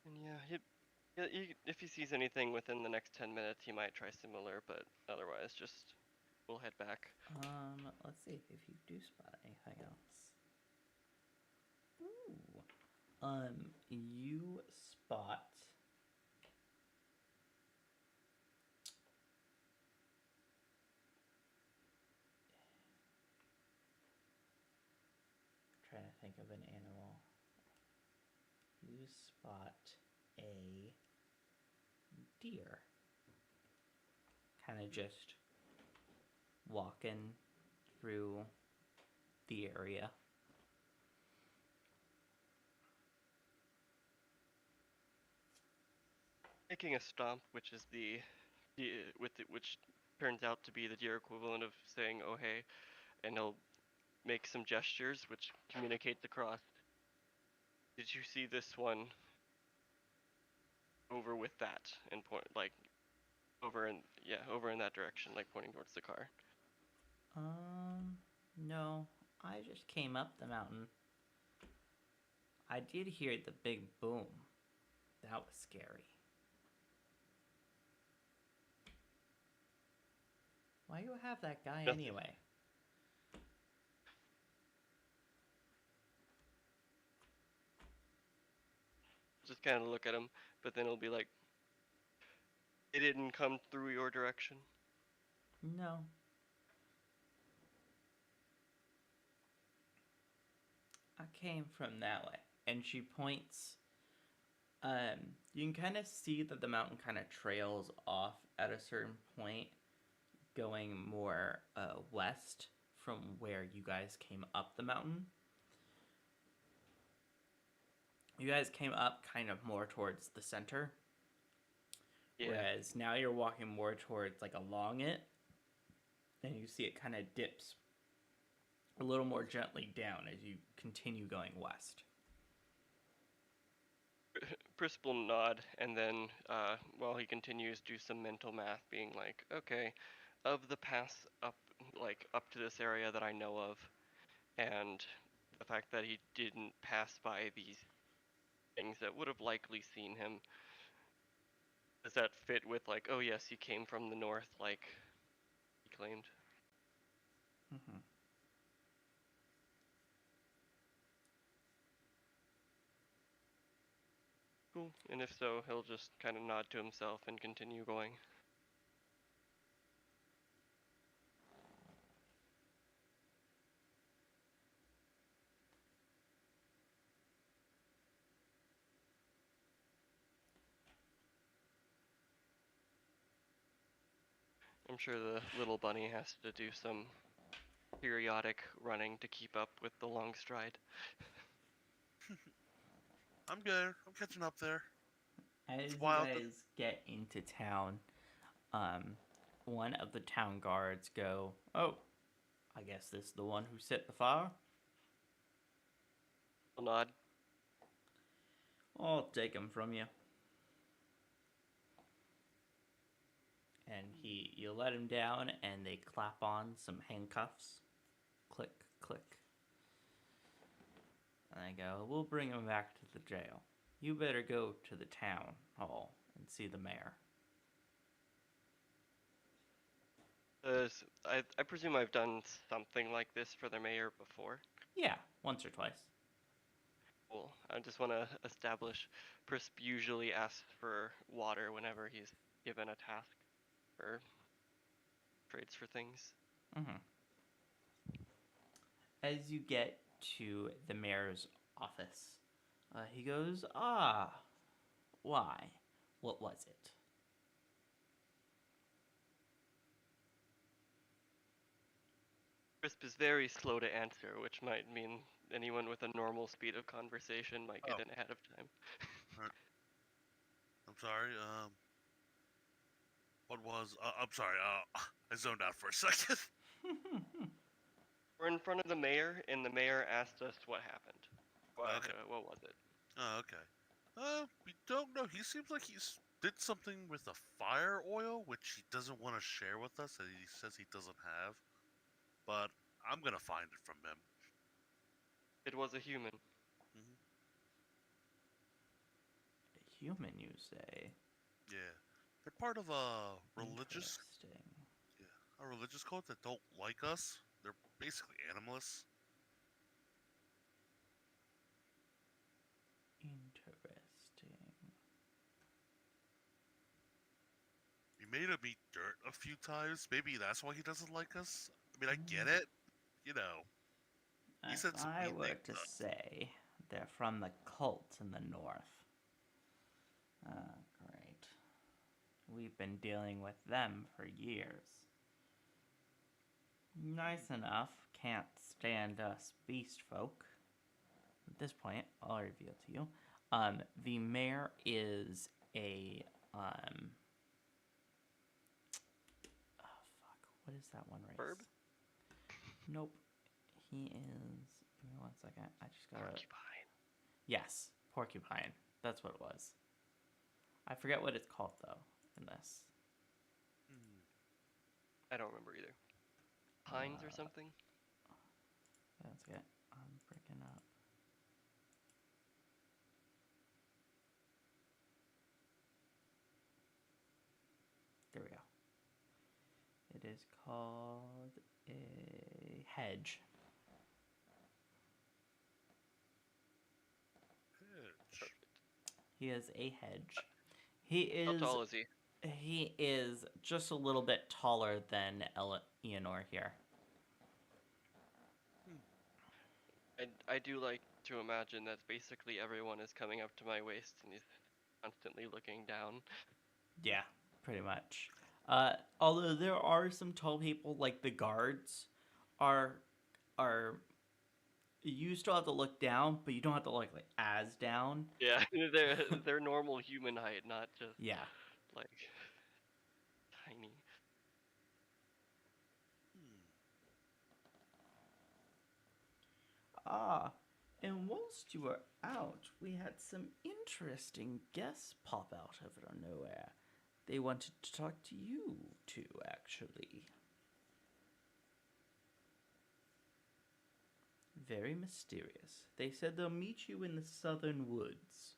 and yeah, if he sees anything within the next 10 minutes, he might try similar, but otherwise, just we'll head back. Let's see if you do spot anything else. Ooh. You spot trying to think of an animal. You spot a deer. Kind of just walking through the area. Making a stomp, which is which turns out to be the deer equivalent of saying "oh hey," and he'll make some gestures which communicates across. Did you see this one over with that and point like over in that direction, like pointing towards the car? No. I just came up the mountain. I did hear the big boom. That was scary. Why you have that guy Just anyway? just kind of look at him, but then it'll be like, it didn't come through your direction. No. I came from that way. And she points. You can kind of see that the mountain kind of trails off at a certain point, going more west from where you guys came up the mountain. You guys came up kind of more towards the center. Yeah. Whereas now you're walking more towards like along it. And you see it kind of dips a little more gently down as you continue going west. Prisp will nod, and then while he continues, do some mental math, being like, okay, of the paths up to this area that I know of, and the fact that he didn't pass by these things that would have likely seen him, does that fit with like, oh yes, he came from the north, like he claimed? Mm-hmm. Cool. And if so, he'll just kind of nod to himself and continue going. I'm sure the little bunny has to do some periodic running to keep up with the long stride. I'm good. I'm catching up there. As It's you wild. guys get into town, one of the town guards go, "Oh, I guess this is the one who set the fire. He'll nod. I'll take him from you." And you let him down, and they clap on some handcuffs. Click, click. And I go, we'll bring him back to the jail. You better go to the town hall and see the mayor. I presume I've done something like this for the mayor before. Yeah, once or twice. Cool. I just want to establish Prisp usually asks for water whenever he's given a task or trades for things. Mm-hmm. As you get to the mayor's office, he goes, why? What was it? Prisp is very slow to answer, which might mean anyone with a normal speed of conversation might get in ahead of time. I'm sorry. What was? I'm sorry. I zoned out for a second. We're in front of the mayor, and the mayor asked us what happened. Okay. What was it? Oh, okay. We don't know. He seems like he's did something with the fire oil, which he doesn't want to share with us, that he says he doesn't have. But I'm gonna find it from him. It was a human. Hmm. A human, you say? Yeah, they're part of a religious, Interesting. a religious cult that don't like us. They're basically animalists. Interesting. We made him eat dirt a few times. Maybe that's why he doesn't like us. I mean, I get it. You know, he If said some I mean were things. to say they're from the cult in the north. Great. We've been dealing with them for years. Nice enough, can't stand us beast folk. At this point, I'll reveal to you. The mayor is a what is that one race? Verb? Nope. He is. Give me 1 second. I just got Porcupine. Yes, porcupine. That's what it was. I forget what it's called though in this. I don't remember either. Pines or something? That's it. I'm freaking up. There we go. It is called a hedge. Pitch. He is a hedge. He How is. tall is he? He is just a little bit taller than Eleanor here. I do like to imagine that basically everyone is coming up to my waist and he's constantly looking down. Yeah, pretty much. Although there are some tall people, like the guards, are you still have to look down, but you don't have to look like as down. Yeah, they're normal human height, not just Yeah. like tiny. Ah, and whilst you were out, we had some interesting guests pop out of nowhere. They wanted to talk to you two, actually. Very mysterious. They said they'll meet you in the southern woods.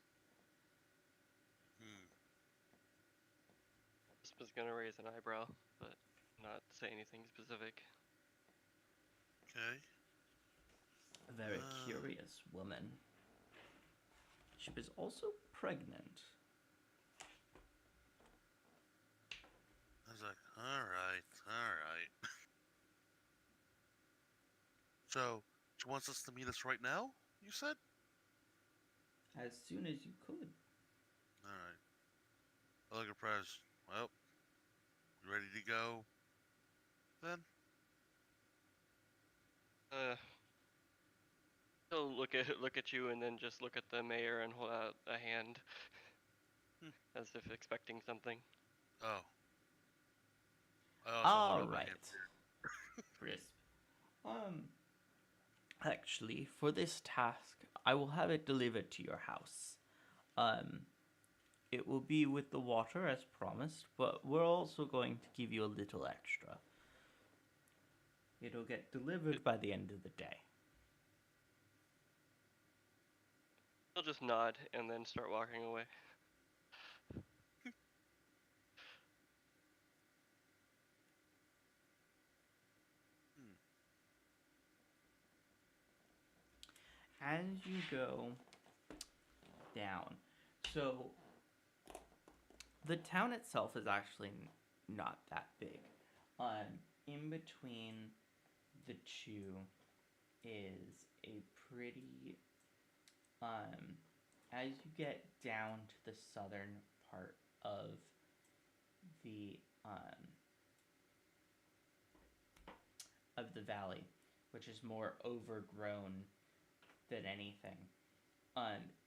Just was gonna raise an eyebrow, but not say anything specific. Okay. A very curious woman. She was also pregnant. I was like, all right. So, she wants us to meet us right now, you said? As soon as you could. All right. I look at Prez. Well, you ready to go? Then? He'll look at you and then just look at the mayor and hold out a hand, as if expecting something. Oh. I also All hold up my right. hand. Crisp. Actually, for this task, I will have it delivered to your house. it will be with the water as promised, but we're also going to give you a little extra. It'll get delivered by the end of the day. He'll just nod and then start walking away. As you go down, so the town itself is actually not that big. In between the two is a pretty as you get down to the southern part of the valley, which is more overgrown than anything.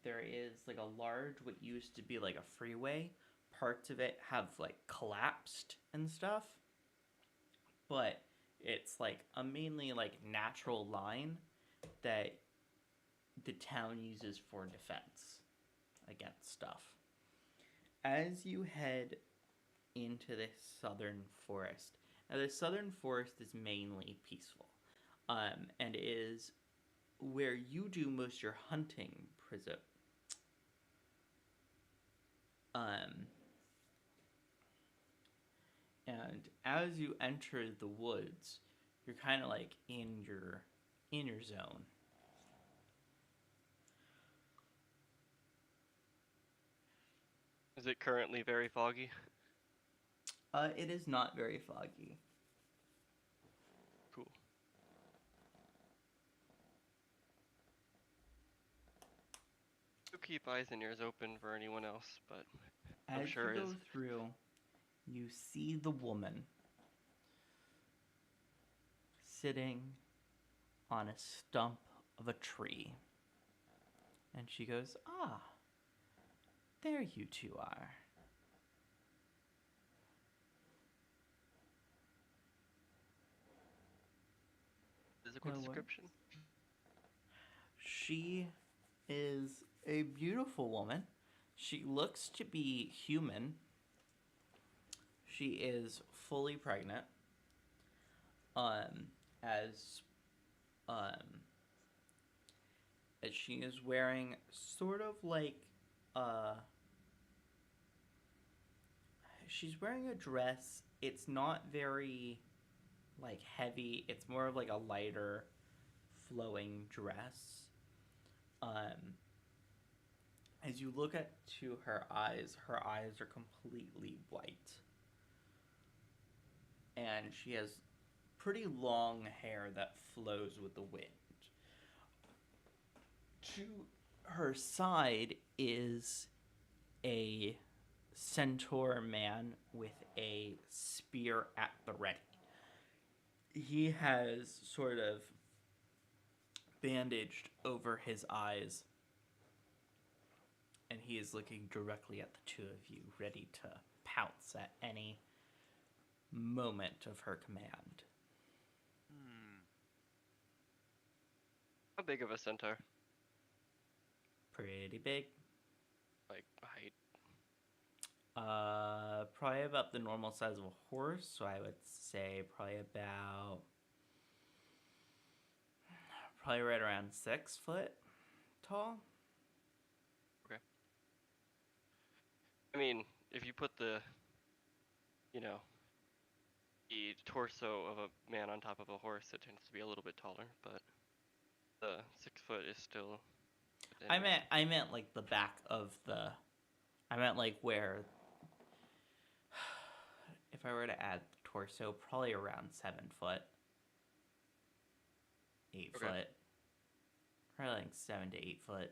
There is like a large, what used to be like a freeway. Parts of it have like collapsed and stuff, but it's like a mainly like natural line that the town uses for defense against stuff. As you head into the southern forest, now the southern forest is mainly peaceful, and is where you do most of your hunting, Prizo. And as you enter the woods, you're kind of like in your zone. Is it currently very foggy? It is not very foggy. Cool. Do keep eyes and ears open for anyone else, but I'm As sure you go is. through, you see the woman sitting on a stump of a tree. And she goes, "Ah, there you two are." Physical Now what? description? She is a beautiful woman. She looks to be human. She is fully pregnant. As um as she is wearing sort of like she's wearing a dress. It's not very like heavy. It's more of like a lighter flowing dress. As you look at to her eyes are completely white. And she has pretty long hair that flows with the wind. To her side is a centaur man with a spear at the ready. He has sort of bandaged over his eyes, and he is looking directly at the two of you, ready to pounce at any moment of her command. How big of a centaur? Pretty big. Like height? Probably about the normal size of a horse, so I would say probably right around 6 foot tall. Okay. I mean, if you put the torso of a man on top of a horse, it tends to be a little bit taller, but the 6 foot is still. I meant like the back of the. I meant like where. If I were to add the torso, probably around 7 foot, 8 Okay. foot, probably like 7 to 8 foot.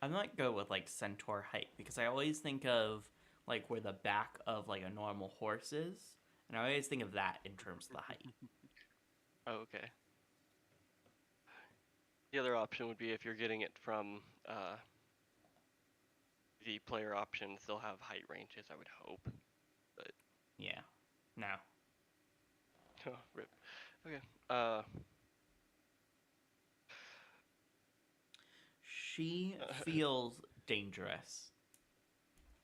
I'm not good with like centaur height because I always think of like where the back of like a normal horse is, and I always think of that in terms of the height. Oh, okay. The other option would be if you're getting it from the player options, they'll have height ranges, I would hope. But Yeah. No. oh, rip. Okay. She feels dangerous.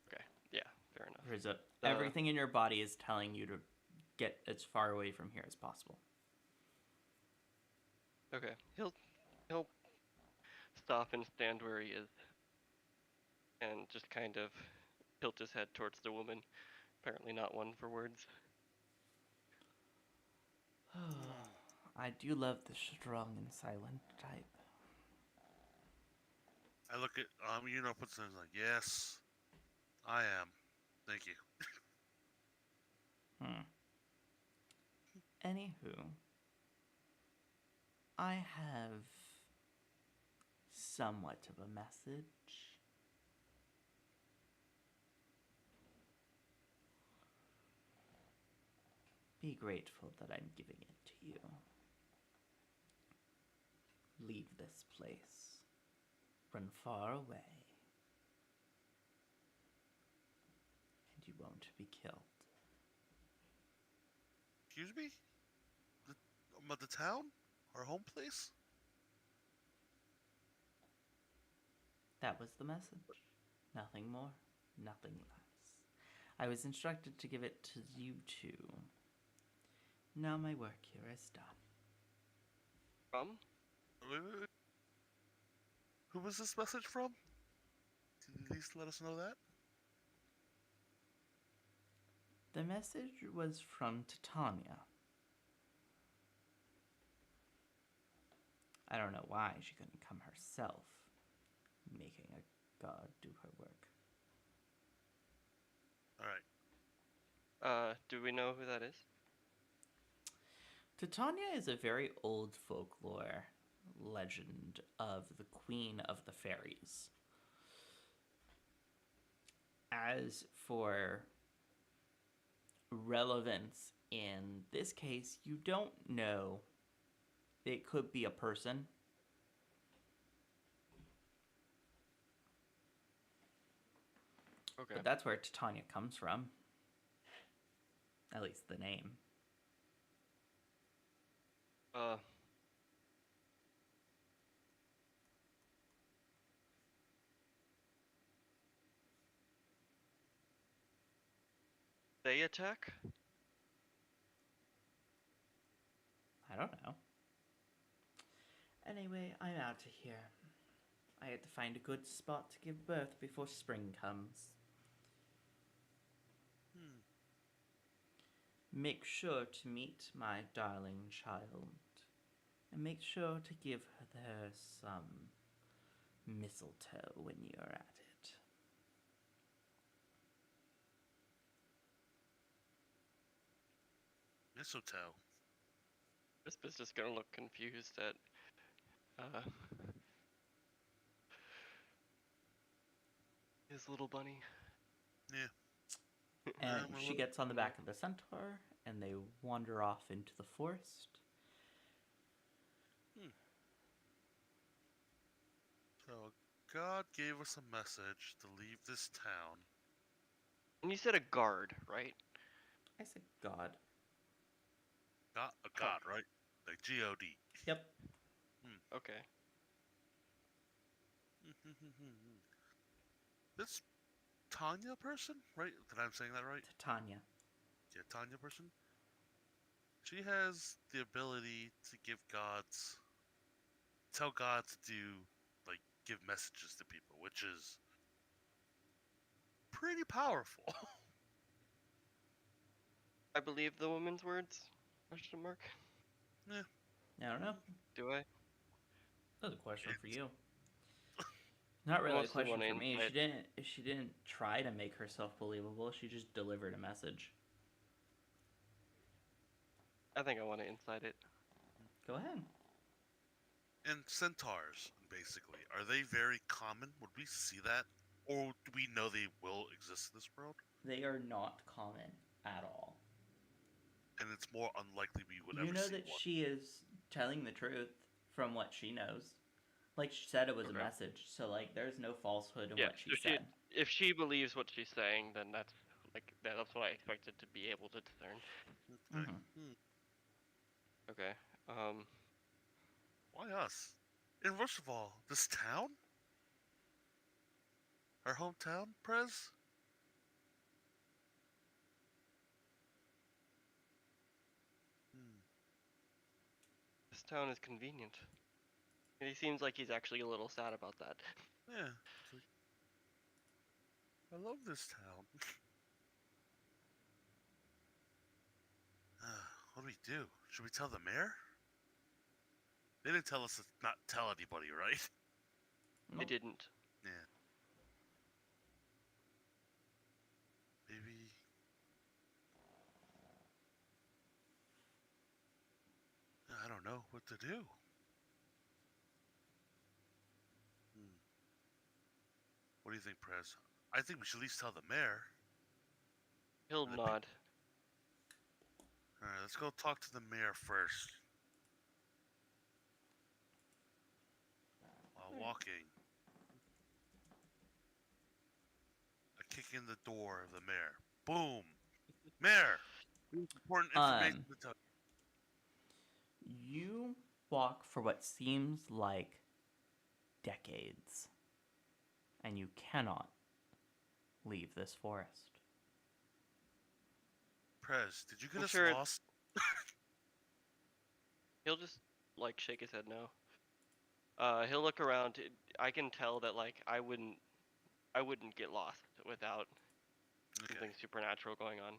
Okay. Yeah. Fair enough. There's everything in your body is telling you to get as far away from here as possible. Okay. He'll stop and stand where he is, and just kind of tilt his head towards the woman. Apparently not one for words. I do love the strong and silent type. I look at puts things like, yes, I am. Thank you. Anywho, I have somewhat of a message. Be grateful that I'm giving it to you. Leave this place. Run far away. And you won't be killed. Excuse me? The town? Our home place? That was the message. Nothing more, nothing less. I was instructed to give it to you two. Now my work here is done. From? Wait. Who was this message from? Can you at least let us know that? The message was from Titania. I don't know why she couldn't come herself, making a god do her work. Alright. Do we know who that is? Titania is a very old folklore legend of the Queen of the Fairies. As for relevance in this case, you don't know. It could be a person. Okay. But that's where Titania comes from. At least the name. They attack? I don't know. Anyway, I'm out of here. I had to find a good spot to give birth before spring comes. Make sure to meet my darling child. And make sure to give her some mistletoe when you're at it. Mistletoe. Crispus just gonna look confused at his little bunny. Yeah. And she gets on the back of the centaur, and they wander off into the forest. So, God gave us a message to leave this town. And you said a guard, right? I said God. A god, right? Like G-O-D. Yep. Okay. This Tanya person, right? Did I'm saying that right? Titania. Yeah, Tanya person. She has the ability to tell gods to give messages to people, which is pretty powerful. I believe the woman's words? Question mark. Yeah. I don't know. Do I? That's a question for you. Not really a Mostly question wanna for me. insight. She didn't try to make herself believable. She just delivered a message. I think I want to insight it. Go ahead. And centaurs, basically, are they very common? Would we see that? Or do we know they will exist in this world? They are not common at all. And it's more unlikely we would You ever know see that one. she is telling the truth from what she knows. Like she said, it was a Okay. message, so like there's no falsehood in Yeah, what she so said. if she believes what she's saying, then that's what I expected to be able to discern. Okay. Okay. Why us? And first of all, this town? Our hometown, Prez? Hmm. This town is convenient. And he seems like he's actually a little sad about that. Yeah. It's like, I love this town. What do we do? Should we tell the mayor? They didn't tell us to not tell anybody, right? They Nope. didn't. Yeah. Maybe. I don't know what to do. Hmm. What do you think, Prez? I think we should at least tell the mayor. He'll And nod. Alright, let's go talk to the mayor first. While walking, I kick in the door of the mayor. Boom! Mayor! We have important information to tell You walk for what seems like decades, and you cannot leave this forest. Prez, did you get I'm us sure lost? he'll just like shake his head no. He'll look around. I can tell that like I wouldn't get lost without Okay. something supernatural going on.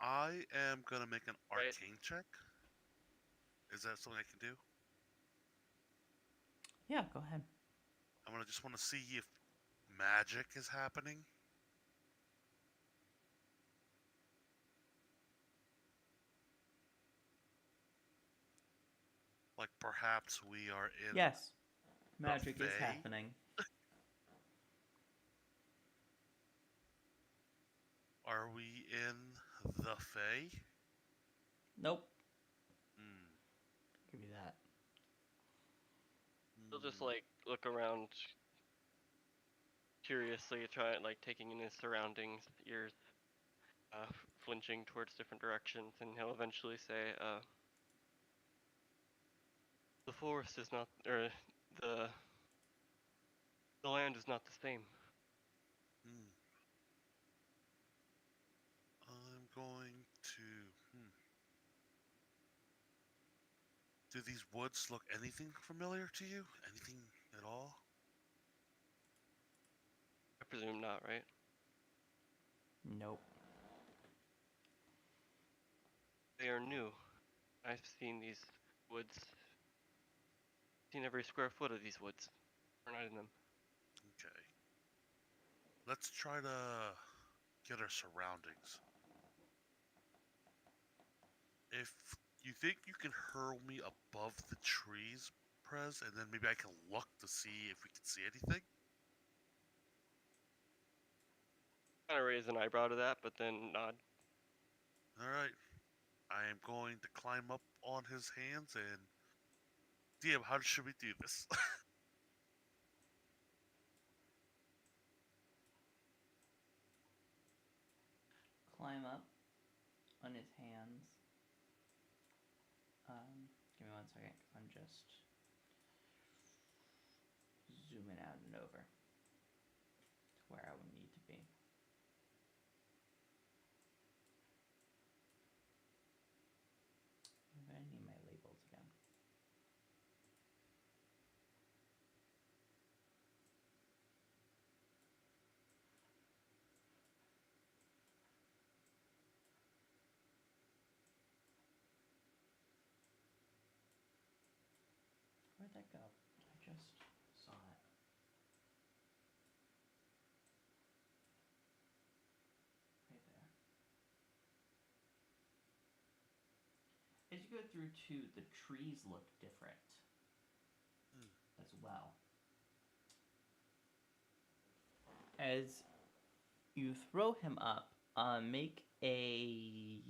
I am gonna make an Right. arcane check. Is that something I can do? Yeah, go ahead. I'm gonna just want to see if magic is happening. Like perhaps we are in. Yes, magic is Fae? happening. Are we in the Fae? Nope. Hmm. Give you that. He'll just Hmm. like look around curiously, like taking in his surroundings, ears flinching towards different directions, and he'll eventually say, "The forest is not, or the the land is not the same." Hmm. I'm going to. Hmm. Do these woods look anything familiar to you? Anything at all? I presume not, right? Nope. They are new. I've seen these woods, seen every square foot of these woods. We're not in them. Okay. Let's try to get our surroundings. If you think you can hurl me above the trees, Prez, and then maybe I can look to see if we can see anything. Kind of raise an eyebrow to that, but then nod. All right. I am going to climb up on his hands and. DM, how should we do this? Climb up on his hands. Give me 1 second, because I'm just zooming out and over to where I would need to be. I'm gonna need my labels again. Where'd that go? I just saw it. Right there. As you go through too, the trees look different as well. As you throw him up, make a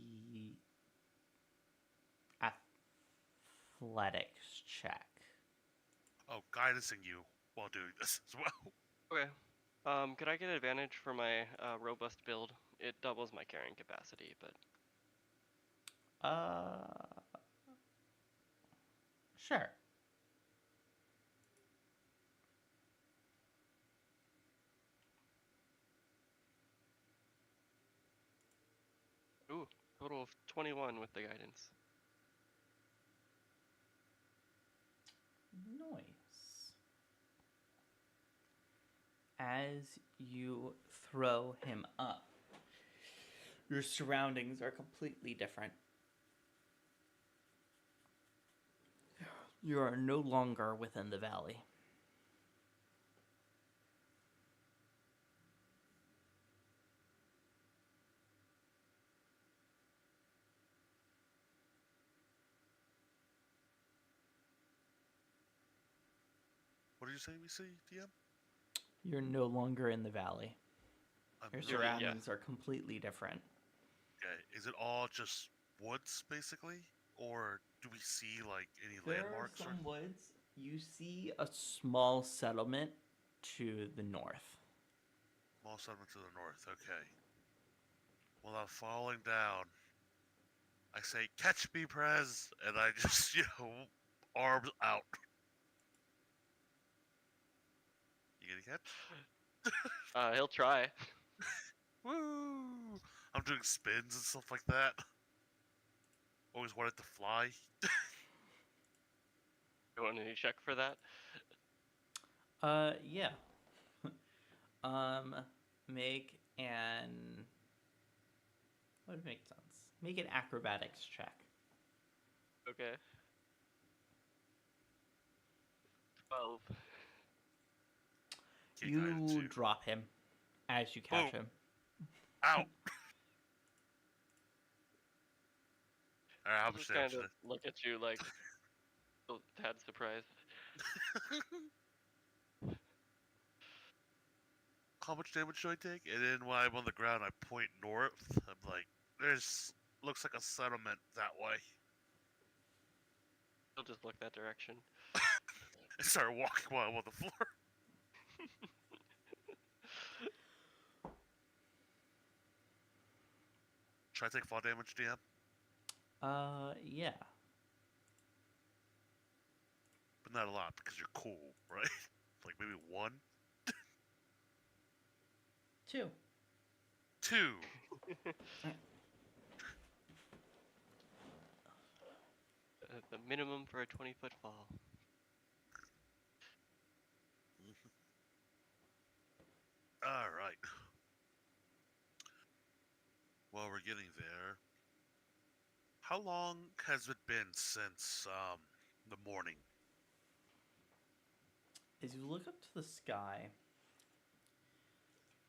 athletics check. Oh, guidancing you while doing this as well. Okay. Could I get advantage for my robust build? It doubles my carrying capacity, but Sure. Total of 21 with the guidance. Nice. As you throw him up, your surroundings are completely different. You are no longer within the valley. What did you say we see, DM? You're no longer in the valley. I'm Your no You're, yeah. surroundings are completely different. Okay. Is it all just woods, basically? Or do we see, like, any There are landmarks or some woods. You see a small settlement to the north. small settlement to the north? Okay. Without falling down, I say, catch me, Prez! And I just, arms out. You gonna catch? He'll try. Woo! I'm doing spins and stuff like that. Always wanted to fly. You want any check for that? Yeah. Make an. What would make sense? Make an acrobatics check. Okay. 12. Can't guide it You too. drop him as you catch Boom. him. Ow! Alright, how He'll much just damage kind of did look at you like a tad surprised. How much damage do I take? And then when I'm on the ground, I point north. I'm like, there's looks like a settlement that way. He'll just look that direction. I start walking while I'm on the floor. Should I take fall damage, DM? Yeah. But not a lot because you're cool, right? Like maybe 1, 2. 2. The minimum for a 20-foot fall. All right. Well, we're getting there. How long has it been since the morning? As you look up to the sky,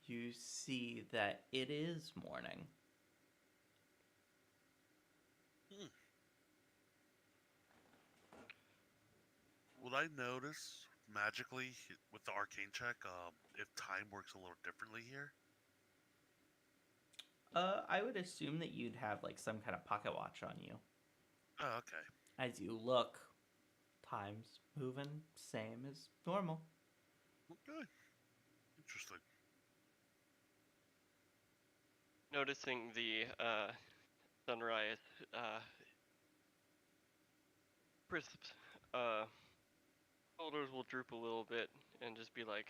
you see that it is morning. Will I notice magically with the arcane check if time works a little differently here? I would assume that you'd have like some kind of pocket watch on you. Oh, okay. As you look, time's moving same as normal. Okay. Interesting. Noticing the sunrise crisps, shoulders will droop a little bit and just be like,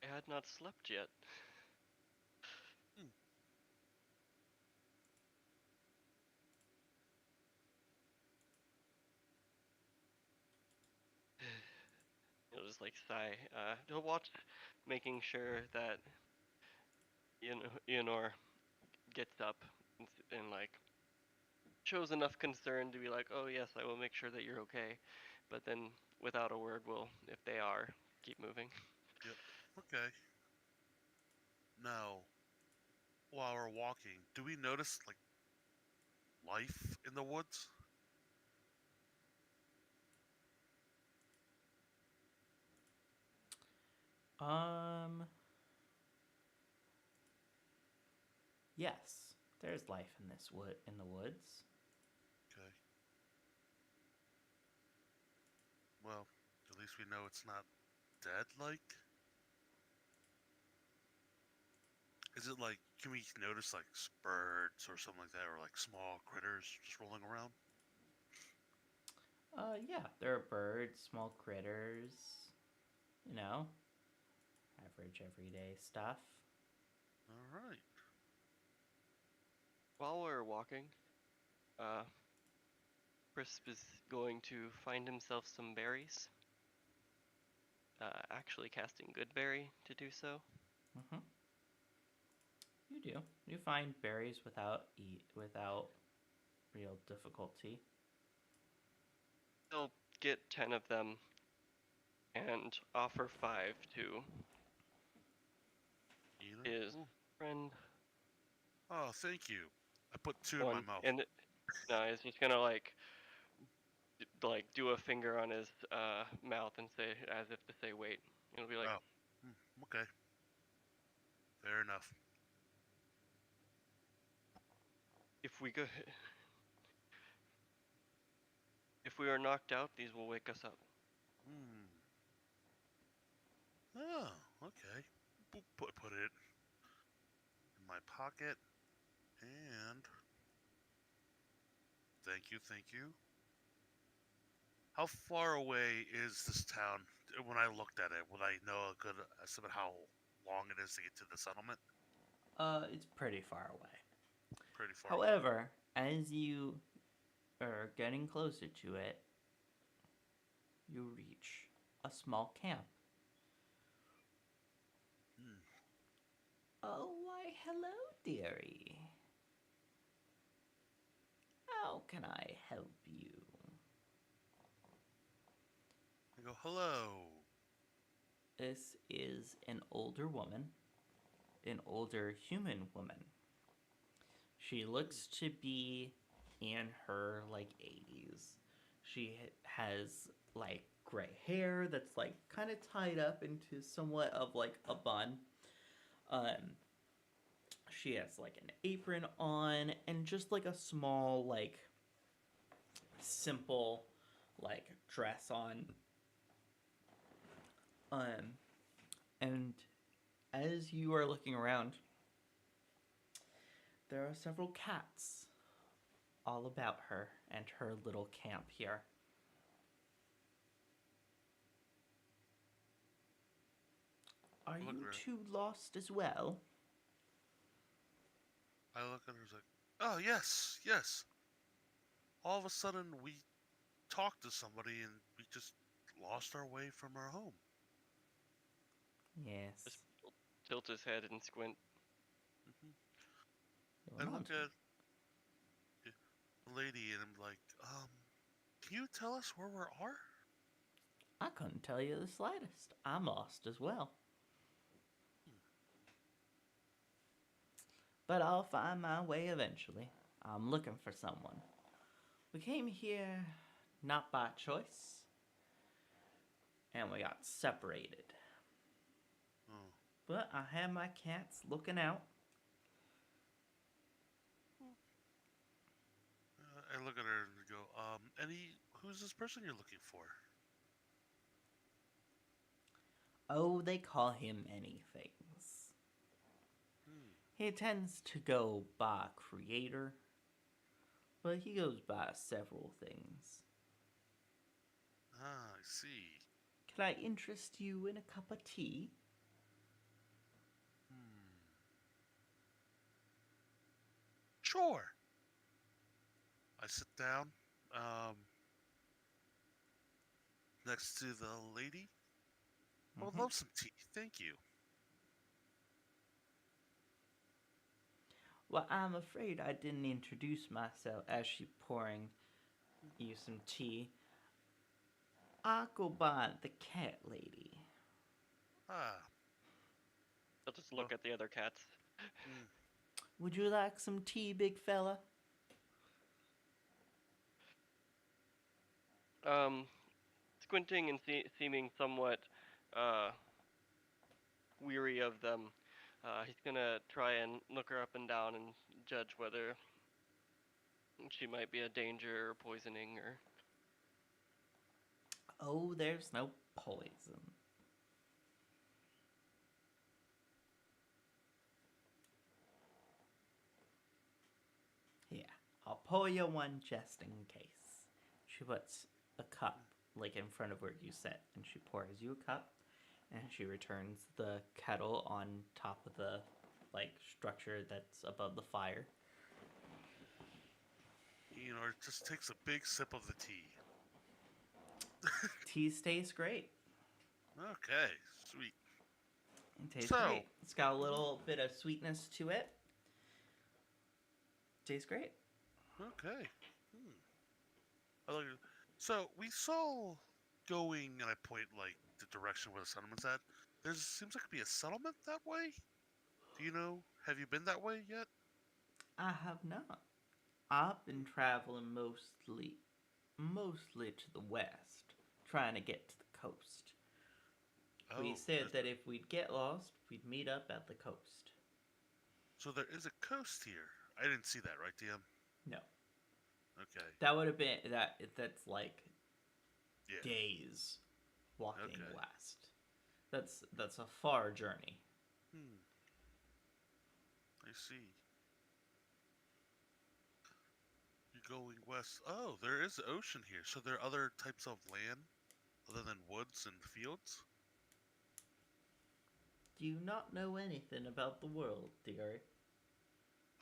I had not slept yet. Hmm. He'll just like sigh. He'll watch, making sure that Eonor gets up and like shows enough concern to be like, oh yes, I will make sure that you're okay. But then without a word, will, if they are, keep moving. Yep. Okay. Now, while we're walking, do we notice like life in the woods? Um, yes, there's life in this wood in the woods. Okay. Well, at least we know it's not dead like. Is it like, can we notice like birds or something like that, or like small critters just rolling around? Yeah, there are birds, small critters, you know, average everyday stuff. All right. While we're walking, Crisp is going to find himself some berries. Actually casting Good Berry to do so. Mm-hmm. You do. You find berries without real difficulty. He'll get 10 of them and offer 5 to Eden? his Ooh. friend. Oh, thank you. I put 2 in my One, mouth. and no, he's just gonna like do a finger on his mouth and say, as if to say, wait. It'll be like, Oh. Okay. Fair enough. if we go, if we are knocked out, these will wake us up. Hmm. Oh, okay. Put it in my pocket. And thank you, thank you. How far away is this town? When I looked at it, would I know a good estimate how long it is to get to the settlement? It's pretty far away. Pretty far away. However, as you are getting closer to it, you reach a small camp. Hmm. Oh, why, hello, dearie. How can I help you? I go, hello. This is an older woman, an older human woman. She looks to be in her like 80s. She has like gray hair that's like kind of tied up into somewhat of like a bun. Um, she has like an apron on and just like a small like simple like dress on. Um, and as you are looking around, there are several cats all about her and her little camp here. Are Look you at her. two lost as well? I look at her like, oh, yes, yes. All of a sudden, we talked to somebody and we just lost our way from our home. Yes. Just tilt his head and squint. Hmm. You're I not. look at the lady and I'm like, can you tell us where we are? I couldn't tell you the slightest. I'm lost as well. Hmm. But I'll find my way eventually. I'm looking for someone. We came here not by choice, and we got separated. Oh. But I have my cats looking out. I look at her and go, who's this person you're looking for? Oh, they call him many things. Hmm. He tends to go by creator, but he goes by several things. Ah, I see. Can I interest you in a cup of tea? Hmm. Sure. I sit down, next to the lady. I would Mm-hmm. love some tea. Thank you. Well, I'm afraid I didn't introduce myself as she pouring you some tea. I go by the cat lady. Ah. He'll just Well. look at the other cats. Hmm. Would you like some tea, big fella? Um, Squinting and seeming somewhat uh, weary of them, he's gonna try and look her up and down and judge whether she might be a danger or poisoning or. Oh, there's no poison. Here, I'll pour you one just in case. She puts a cup like in front of where you sit, and she pours you a cup, And she returns the kettle on top of the structure that's above the fire. It just takes a big sip of the tea. Tea tastes great. Okay, sweet. It tastes So, great. It's got a little bit of sweetness to it. Tastes great. okay. I like it. So we saw going, and I point like the direction where the settlement's at. There seems like to be a settlement that way. Do you know? Have you been that way yet? I have not. I've been traveling mostly to the west, trying to get to the coast. We Oh, said that if we'd get lost, we'd meet up at the coast. so there is a coast here. I didn't see that, right, DM? No, Okay. that would have been that. That's like Yeah. days walking Okay. west. That's a far journey. I see. You're going west. Oh, there is ocean here. So there are other types of land other than woods and fields. Do you not know anything about the world, dear?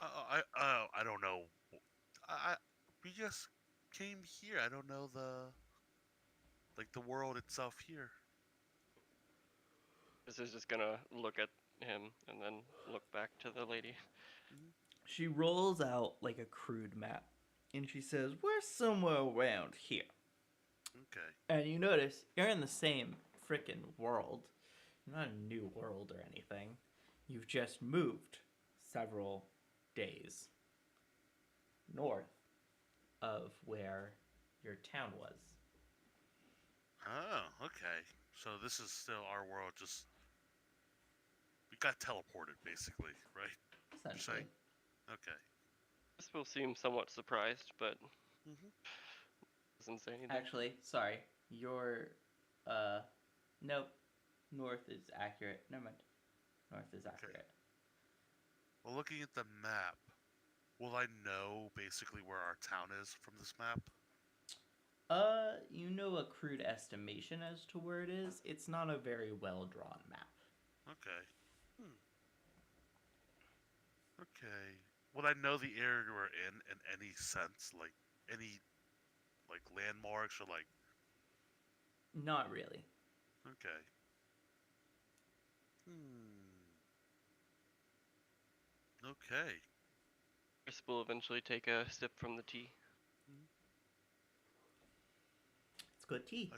I don't know. I we just came here. I don't know the world itself here. This is just gonna look at him and then look back to the lady. She rolls out like a crude map, and she says, "We're somewhere around here." Okay. And you notice you're in the same frickin' world. You're not a new world or anything. You've just moved several days north of where your town was. Oh, okay. So this is still our world. Just we got teleported, basically, right? Essentially. Okay. This will seem somewhat surprised, but Mhm. doesn't say anything. Actually, sorry. Your, nope. North is accurate. Never mind. North is accurate. Well, looking at the map, will I know basically where our town is from this map? You know a crude estimation as to where it is. It's not a very well drawn map. Okay. Okay. Would I know the area we're in any sense? Like any landmarks or like? Not really. Okay. Okay. Chris will eventually take a sip from the tea. It's good tea.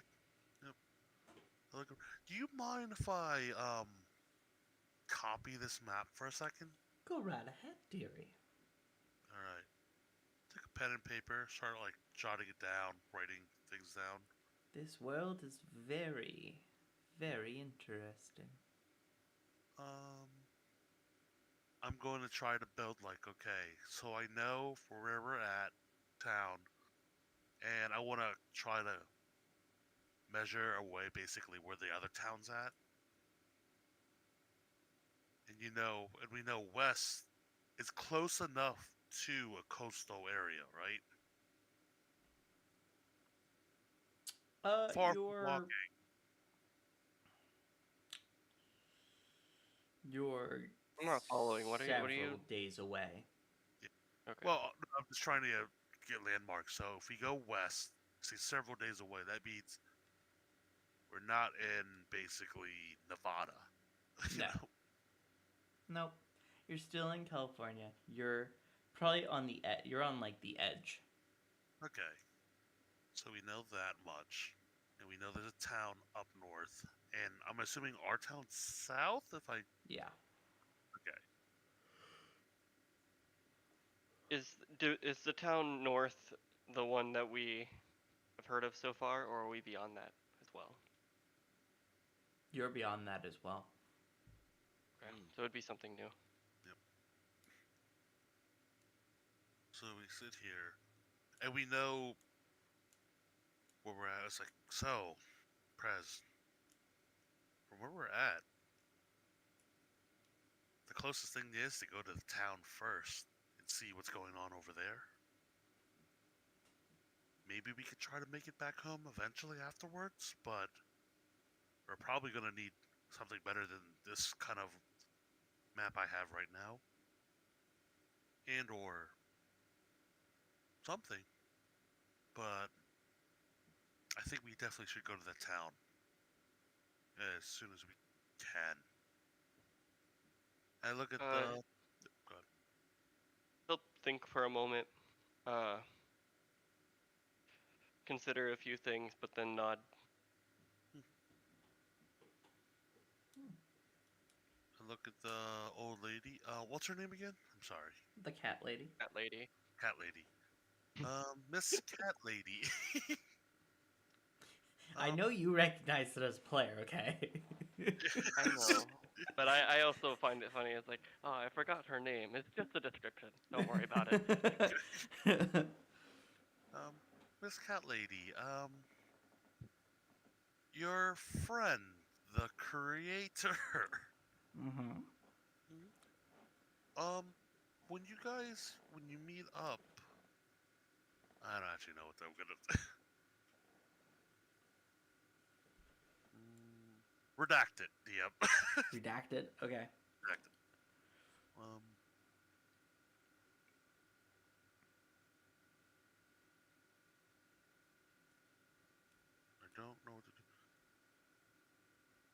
Yep. Do you mind if I copy this map for a second? Go right ahead, dearie. All right. Take a pen and paper, start like jotting it down, writing things down. This world is very, very interesting. I'm going to try to build okay, so I know for where we're at, town, and I want to try to measure away basically where the other town's at. And we know west is close enough to a coastal area, right? Far from walking. You're I'm not following. What are you? several days away. Okay. Well, I'm just trying to get landmarks. So if we go west, say several days away, that means we're not in basically Nevada. you No. know? Nope. You're still in California. You're probably on the you're on like the edge. Okay. So we know that much. And we know there's a town up north. And I'm assuming our town's south if I Yeah. Okay. Is the town north the one that we have heard of so far, or are we beyond that as well? You're beyond that as well. Okay. So it'd be something new. Yep. So we sit here and we know where we're at. It's like, so, Prez, from where we're at, the closest thing is to go to the town first and see what's going on over there. Maybe we could try to make it back home eventually afterwards, but we're probably going to need something better than this kind of map I have right now, and or something. But I think we definitely should go to the town as soon as we can. I look at the. Go ahead. He'll think for a moment, uh, consider a few things, but then nod. I look at the old lady. What's her name again? I'm sorry. The cat lady. That lady. Cat lady. Miss Cat Lady. I know you recognize it as player, okay? I know. But I also find it funny. It's like, oh, I forgot her name. It's just a description. Don't worry about it. Miss Cat Lady. Your friend, the creator. Mm-hmm. When you meet up, I don't actually know what I'm gonna. Redact it, DM. Redacted. Okay. Redact it. I don't know what to do.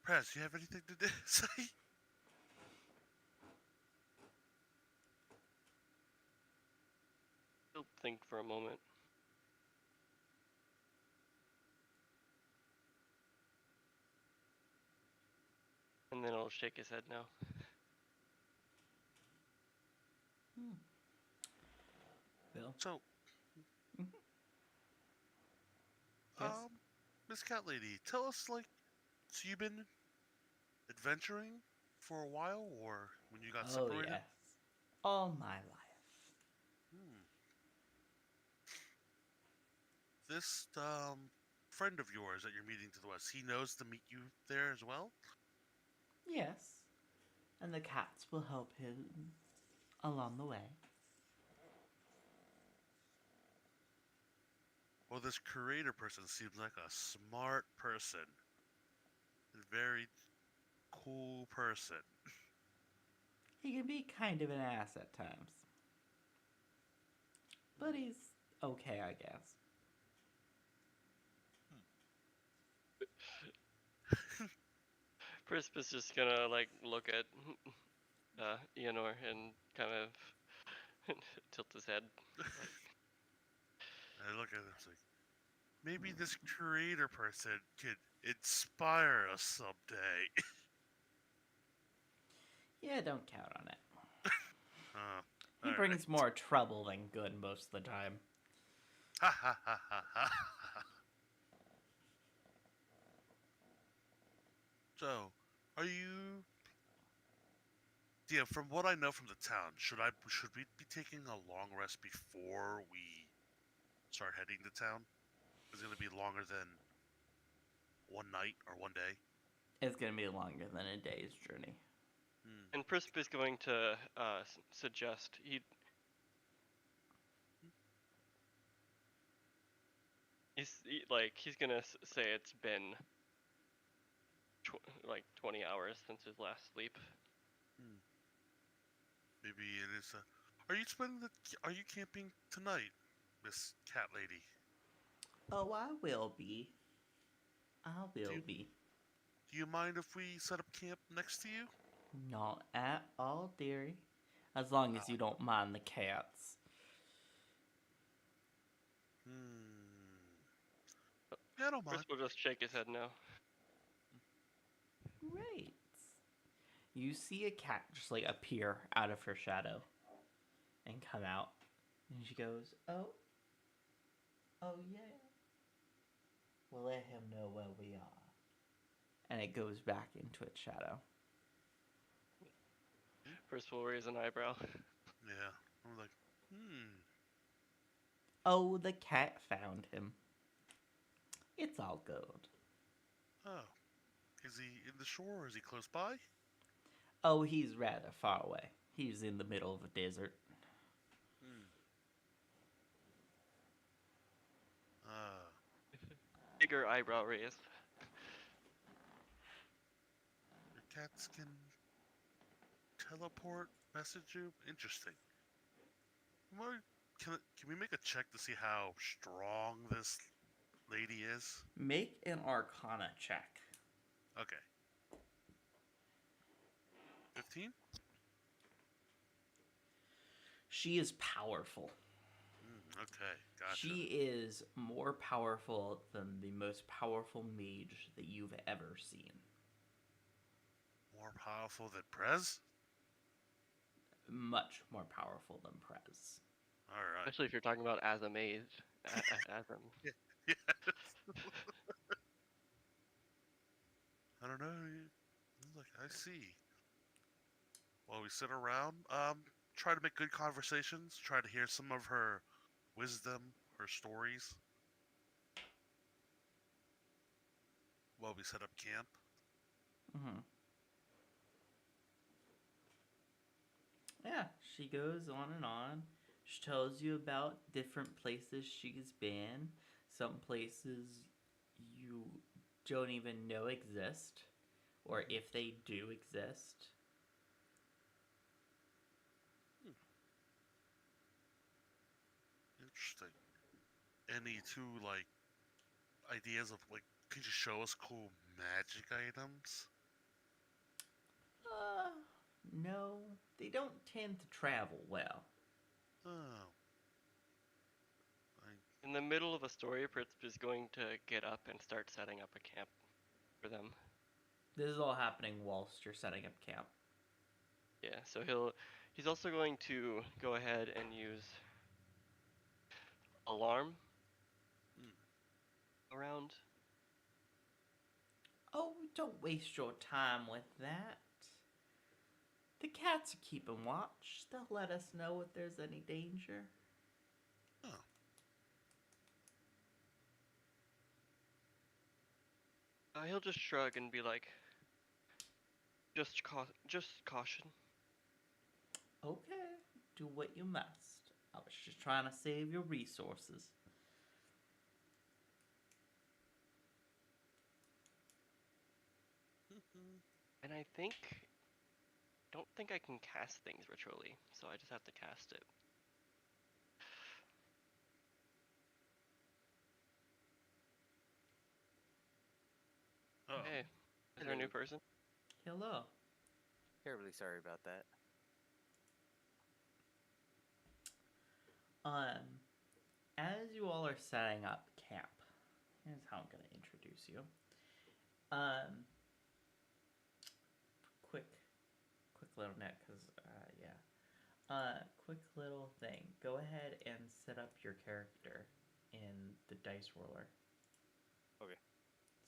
Prez, you have anything to say? He'll think for a moment. And then he'll shake his head no. Bill. So, Yes. Miss Cat Lady, tell us, like, so you've been adventuring for a while, or when you got Oh separated? yes. All my life. This friend of yours that you're meeting to the west, he knows to meet you there as well? Yes. And the cats will help him along the way. Well, this creator person seems like a smart person. A very cool person. He can be kind of an ass at times. But he's okay, I guess. Prisp is just gonna like look at Eonor and kind of tilt his head. I look at him and like, maybe this creator person could inspire us someday. Yeah, don't count on it. He Alright. brings more trouble than good most of the time. Ha ha ha ha ha. So, are you? Yeah, from what I know from the town, should we be taking a long rest before we start heading to town? Is it gonna be longer than one night or one day? It's gonna be longer than a day's journey. And Prisp is going to suggest he's gonna say it's been like 20 hours since his last sleep. Maybe it is. Are you camping tonight, Miss Cat Lady? Oh, I will be. I will be. Do you mind if we set up camp next to you? Not at all, dearie. As long as you don't mind the cats. Yeah, I don't mind. Prisp will just shake his head no. Great. You see a cat just like appear out of her shadow and come out. And she goes, oh yeah. We'll let him know where we are. And it goes back into its shadow. Prisp will raise an eyebrow. Yeah, I'm like, Oh, the cat found him. It's all good. Oh, is he in the shore or is he close by? Oh, he's rather far away. He's in the middle of a desert. Bigger eyebrow raise. cats can teleport, message you. Interesting. Can we make a check to see how strong this lady is? Make an Arcana check. Okay. 15? She is powerful. Okay, gotcha. She is more powerful than the most powerful mage that you've ever seen. More powerful than Prez? Much more powerful than Prez. Alright. Especially if you're talking about as a mage. As a... Yes. I don't know. Look, I see. While we sit around, try to make good conversations, try to hear some of her wisdom, her stories. While we set up camp. Mm-hmm. Yeah, she goes on and on. She tells you about different places she's been, some places you don't even know exist, or if they do exist. Interesting. Any like ideas of could you show us cool magic items? No, they don't tend to travel well. Oh. In the middle of a story, Pritz is going to get up and start setting up a camp for them. This is all happening whilst you're setting up camp. Yeah, so he's also going to go ahead and use alarm around. Oh, don't waste your time with that. The cats are keeping watch. They'll let us know if there's any danger. Oh. He'll just shrug and be like, just caution. Okay, do what you must. I was just trying to save your resources. And don't think I can cast things ritually, so I just have to cast it. Oh. Hey, is there a new person? Hello. Terribly sorry about that. As you all are setting up camp, here's how I'm gonna introduce you. Quick little note, cause quick little thing. Go ahead and set up your character in the dice roller. Okay.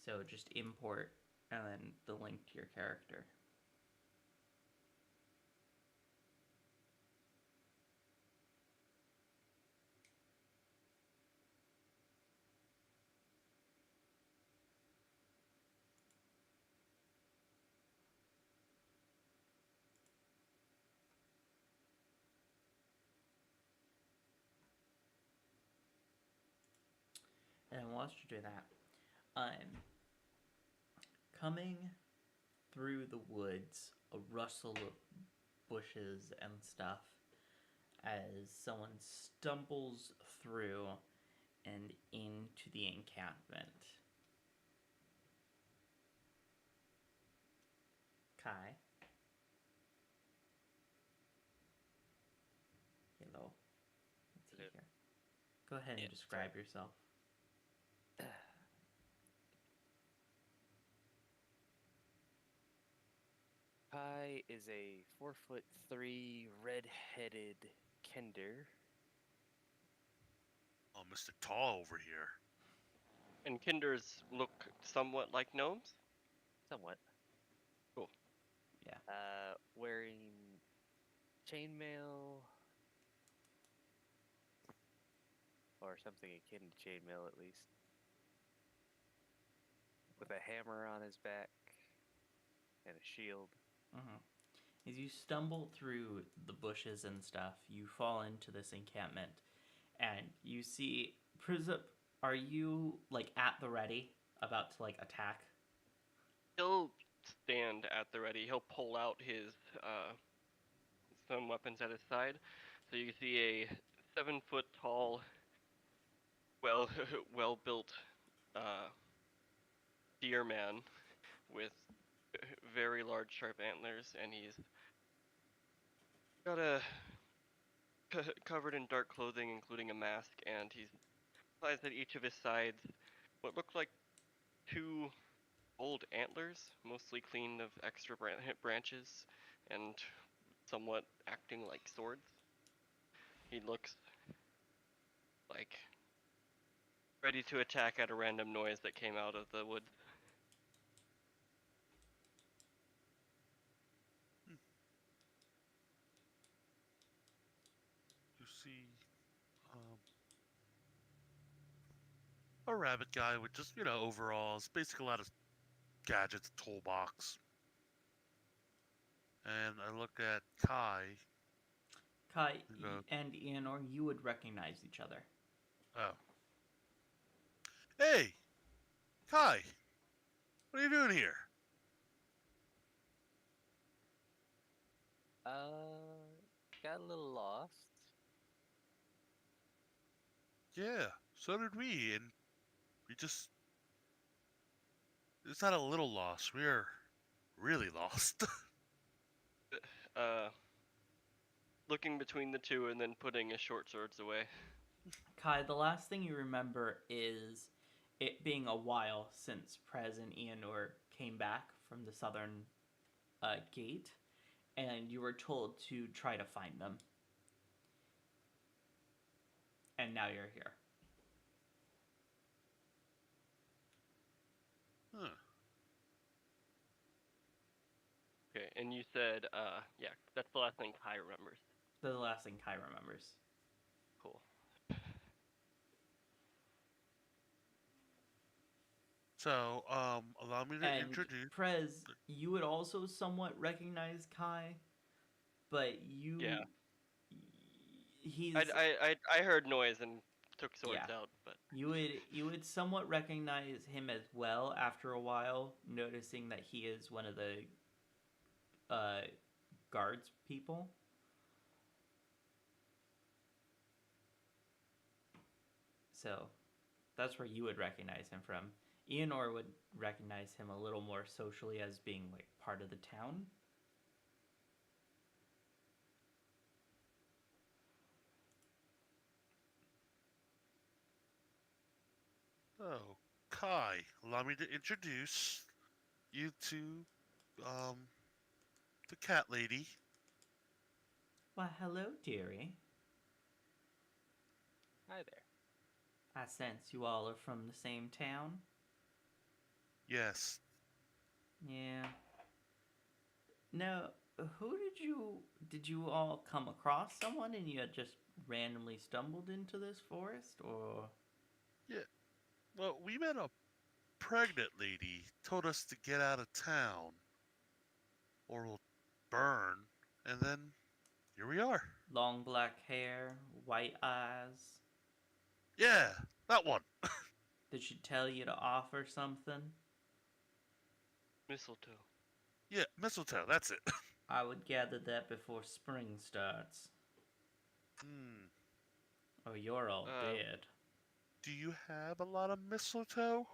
So just import and then the link to your character. And whilst you do that, coming through the woods, a rustle of bushes and stuff as someone stumbles through and into the encampment. Kai. Hello. Let's see here. Go ahead and describe yourself. Kai is a 4'3" red-headed kender. Oh, Mr. Tall over here. And kinders look somewhat like gnomes? Somewhat. Cool. Yeah. Wearing chainmail. Or something akin to chainmail, at least. With a hammer on his back. And a shield. Mm-hmm. As you stumble through the bushes and stuff, you fall into this encampment, and you see Prizup. Are you at the ready, about to attack? stand at the ready. He'll pull out his some weapons at his side. So you see a 7-foot tall, well well built deer man with very large sharp antlers, and he's got a covered in dark clothing, including a mask, and he's placed at each of his sides what look like two old antlers, mostly clean of extra branches and somewhat acting like swords. He looks like ready to attack at a random noise that came out of the woods. You see, a rabbit guy with just overalls, basically a lot of gadgets, toolbox. And I look at Kai. Kai and go, and Ianor, you would recognize each other. oh, hey, Kai, what are you doing here? Got a little lost. Yeah, so did we, and we just. It's not a little lost. We're really lost. Uh, Looking between the two and then putting his short swords away. Kai, the last thing you remember is it being a while since Prez and Ianor came back from the southern gate, and you were told to try to find them. And now you're here. Huh. Okay, and you said, yeah, that's the last thing Kai remembers. That's the last thing Kai remembers. Cool. So, allow me to And introduce. Prez, you would also somewhat recognize Kai, but you. Yeah. He's. I heard noise and took swords Yeah. out, but You would somewhat recognize him as well after a while, noticing that he is one of the guards people. So that's where you would recognize him from. Ianor would recognize him a little more socially as being like part of the town. Oh, Kai, allow me to introduce you to, the cat lady. Well, hello, dearie. Hi there. I sense you all are from the same town. Yes. Yeah. Now, who did you all come across someone and you had just randomly stumbled into this forest, or? Yeah. Well, we met a pregnant lady. Told us to get out of town, or we'll burn. And then here we are. Long black hair, white eyes. Yeah, that one. Did she tell you to offer something? mistletoe. Yeah, mistletoe. That's it. I would gather that before spring starts. Hmm. Or you're all dead. Do you have a lot of mistletoe,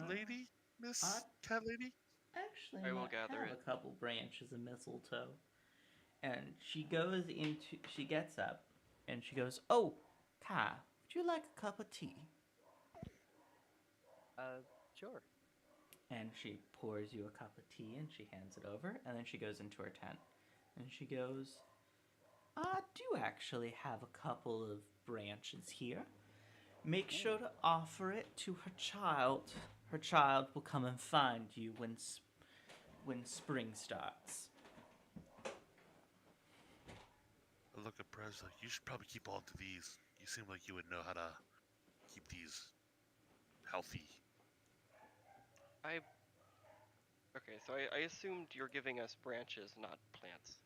lady? Miss cat lady? Actually I will might gather have it. a couple branches of mistletoe. And she gets up and she goes, "Oh, Kai, would you like a cup of tea?" Sure. And she pours you a cup of tea and she hands it over, and then she goes into her tent. And she goes, "I do actually have a couple of branches here. Make sure to offer it to her child. Her child will come and find you when spring starts." I look at Prez like, you should probably keep all of these. You seem like you would know how to keep these healthy. Okay, so I assumed you're giving us branches, not plants.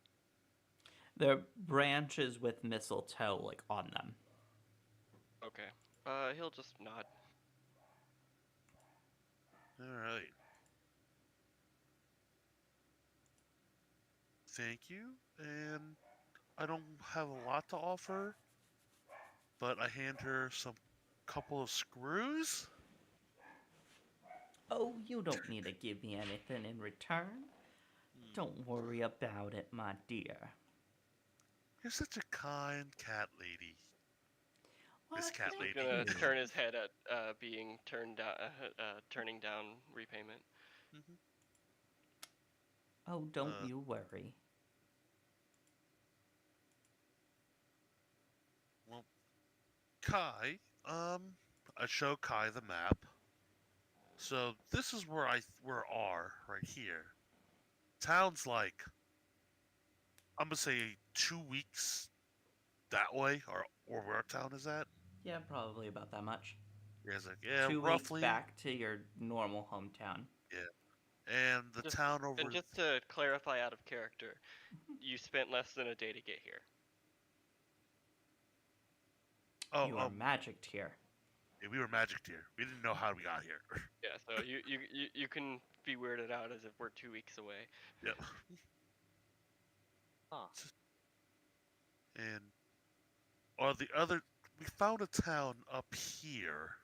They're branches with mistletoe like on them. Okay. He'll just nod. All right. thank you, and I don't have a lot to offer, but I hand her some couple of screws. Oh, you don't need to give me anything in return. Don't worry about it, my dear. You're such a kind cat lady. Why, Miss Cat thank He's Lady. gonna you. turn his head at being turned down, turning down repayment. Mhm. Oh, don't Uh, you worry. well, Kai, I show Kai the map. So this is where where are right here. Town's like I'm gonna say 2 weeks that way, or where our town is at. Yeah, probably about that much. Yeah, it's like yeah, 2 weeks roughly. back to your normal hometown. Yeah, and the Just town and over. just to clarify out of character, you spent less than a day to get here. Oh, You are magicked here. yeah, we were magic here. We didn't know how we got here. Yeah, so you can be weirded out as if we're 2 weeks away. Yep. Huh. And or the other, we found a town up here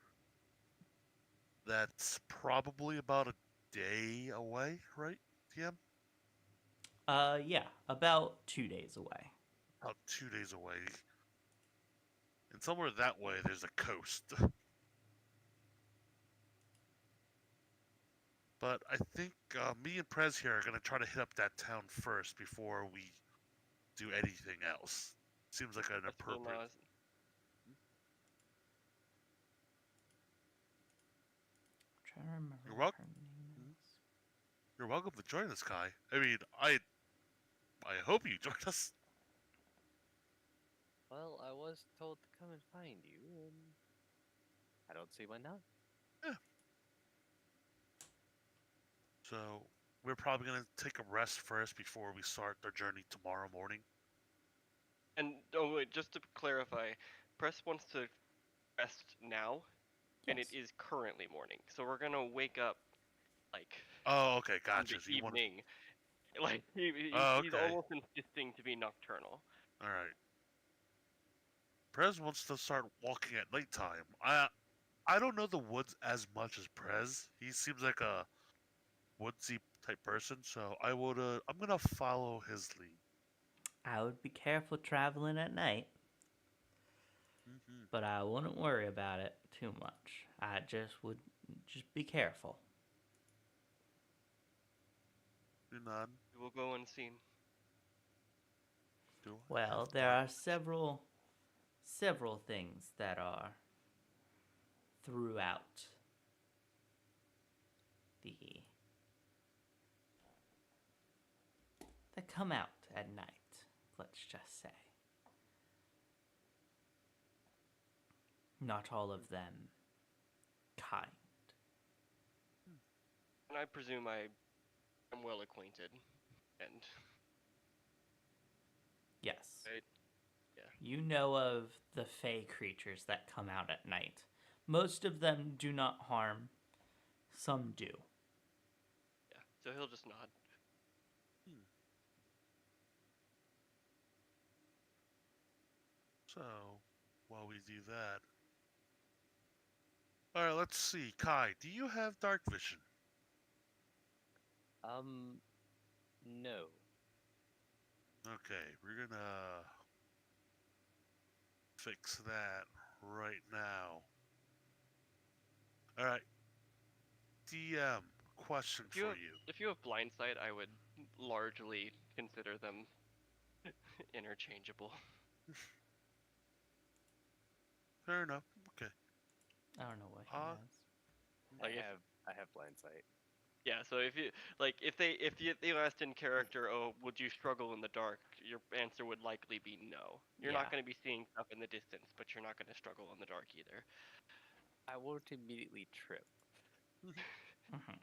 that's probably about a day away, right, TM? Yeah, about 2 days away. About 2 days away. And somewhere that way, there's a coast. But I think me and Prez here are gonna try to hit up that town first before we do anything else. Seems like an That's cool appropriate. now. I'm trying to remember You're what welcome. her name is. You're welcome to join us, Kai. I mean, I hope you join us. Well, I was told to come and find you, and I don't see why not. So we're probably gonna take a rest first before we start our journey tomorrow morning. And oh wait, just to clarify, Press wants to rest now, and it Yes. is currently morning. So we're gonna wake up like Oh, okay, in gotcha. the So you want? evening. Like Oh, he's okay. almost insisting to be nocturnal. All right. Prez wants to start walking at nighttime. I don't know the woods as much as Prez. He seems like a woodsy type person, so I'm gonna follow his lead. I would be careful traveling at night, Mm-hmm. but I wouldn't worry about it too much. I just be careful. Do none. We will go unseen. Do I have Well, there dark are several things that are throughout the that come out at night, let's just say. Not all of them kind. And I presume I am well acquainted. And Yes. right? Yeah. You know of the fey creatures that come out at night. Most of them do not harm, some do. Yeah. So he'll just nod. So, while we do that, all right. Let's see, Kai. Do you have dark vision? No. Okay, we're gonna fix that right now. All right. DM, question If you for have, you. if you have blind sight, I would largely consider them interchangeable. Fair enough. Okay. I don't know what he Uh, has. Like if, I have blind sight. yeah, so if you like if you asked in character, oh, would you struggle in the dark? Your answer would likely be no. You're not Yeah. going to be seeing stuff in the distance, but you're not going to struggle in the dark either. I won't immediately trip. Mhm.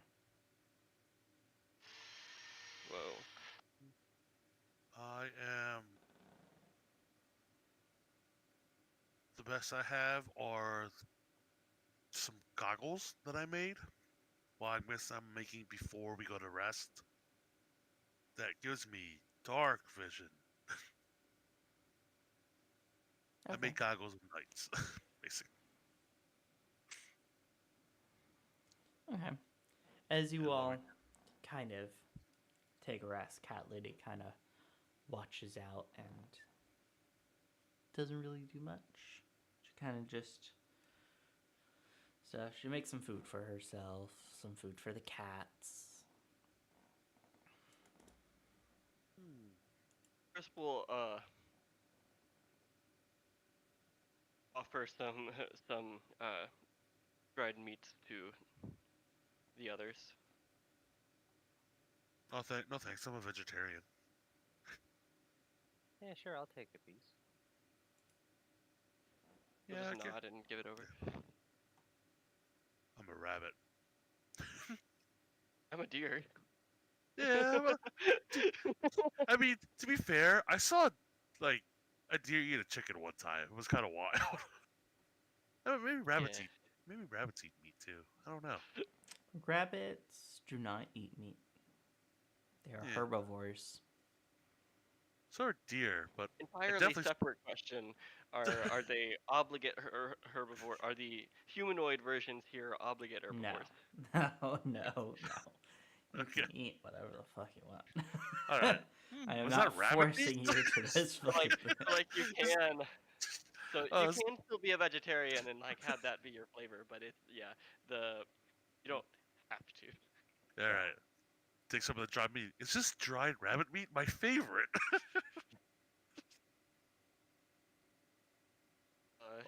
Whoa. I am. The best I have are some goggles that I made. Well, I'm making before we go to rest. That gives me dark vision. I Okay. make goggles at nights, basically. Okay. As you And while all kind of take a rest, Cat Lady kind of watches out and doesn't really do much. She kind of just. So she makes some food for herself, some food for the cats. Chris will offer some dried meats to the others. Oh, no thanks. I'm a vegetarian. Yeah, sure, I'll take a piece. He'll Yeah, just nod and give it over. I'm a rabbit. I'm a deer. Yeah, I mean, to be fair, I saw like a deer eat a chicken one time. It was kind of wild. Maybe rabbits Yeah. eat. Maybe rabbits eat meat too. I don't know. Rabbits do not eat meat. They are Yeah. herbivores. So are deer, but Entirely definitely- separate question. Are they obligate herbivore? Are the humanoid versions here obligate herbivores? No, no. You Okay. can eat whatever the fuck you want. All right. I am Was not that rabbit forcing meat? you to this fucking thing. Like you can. So Oh, you it's- can still be a vegetarian and like have that be your flavor, but it's you don't have to. All right. Take some of the dried meat. Is this dried rabbit meat my favorite?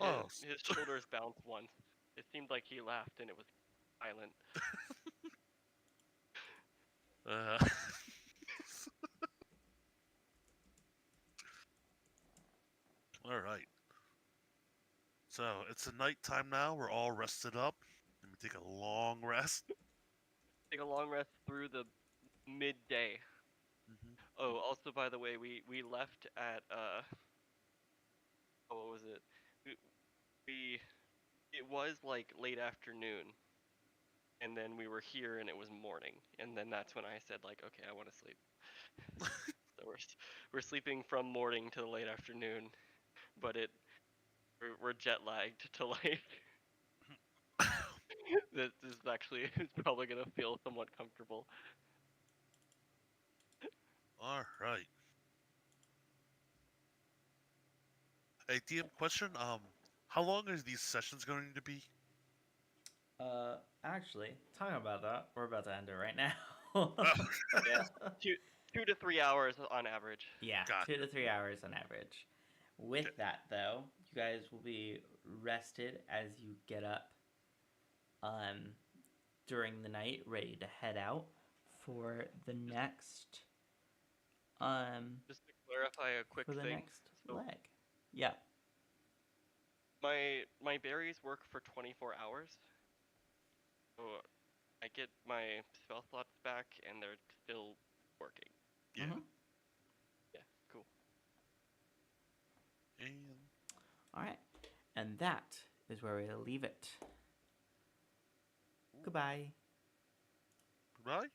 Oh. His shoulders bounced once. It seemed like he laughed and it was silent. All right. So it's the nighttime now. We're all rested up. Let me take a long rest. Take a long rest through the midday. Mm-hmm. Oh, also by the way, we left at what was it? We it was like late afternoon, and then we were here and it was morning, and then that's when I said like, okay, I want to sleep. So we're sleeping from morning to the late afternoon, but we're jet lagged to like this is actually it's probably gonna feel somewhat comfortable. All right. Hey, DM question. How long are these sessions going to be? Actually, talking about that, we're about to end it right now. Yeah. 2 to 3 hours on average. Yeah, Gotcha. 2 to 3 hours on average. With Okay. that, though, you guys will be rested as you get up during the night, ready to head out for the next Just to clarify a quick for the thing. next So leg. Yeah. my berries work for 24 hours. So I get my spell slots back and they're still working. Yeah. Mhm. Yeah, cool. And All right. And that is where we'll leave it. Goodbye. goodbye.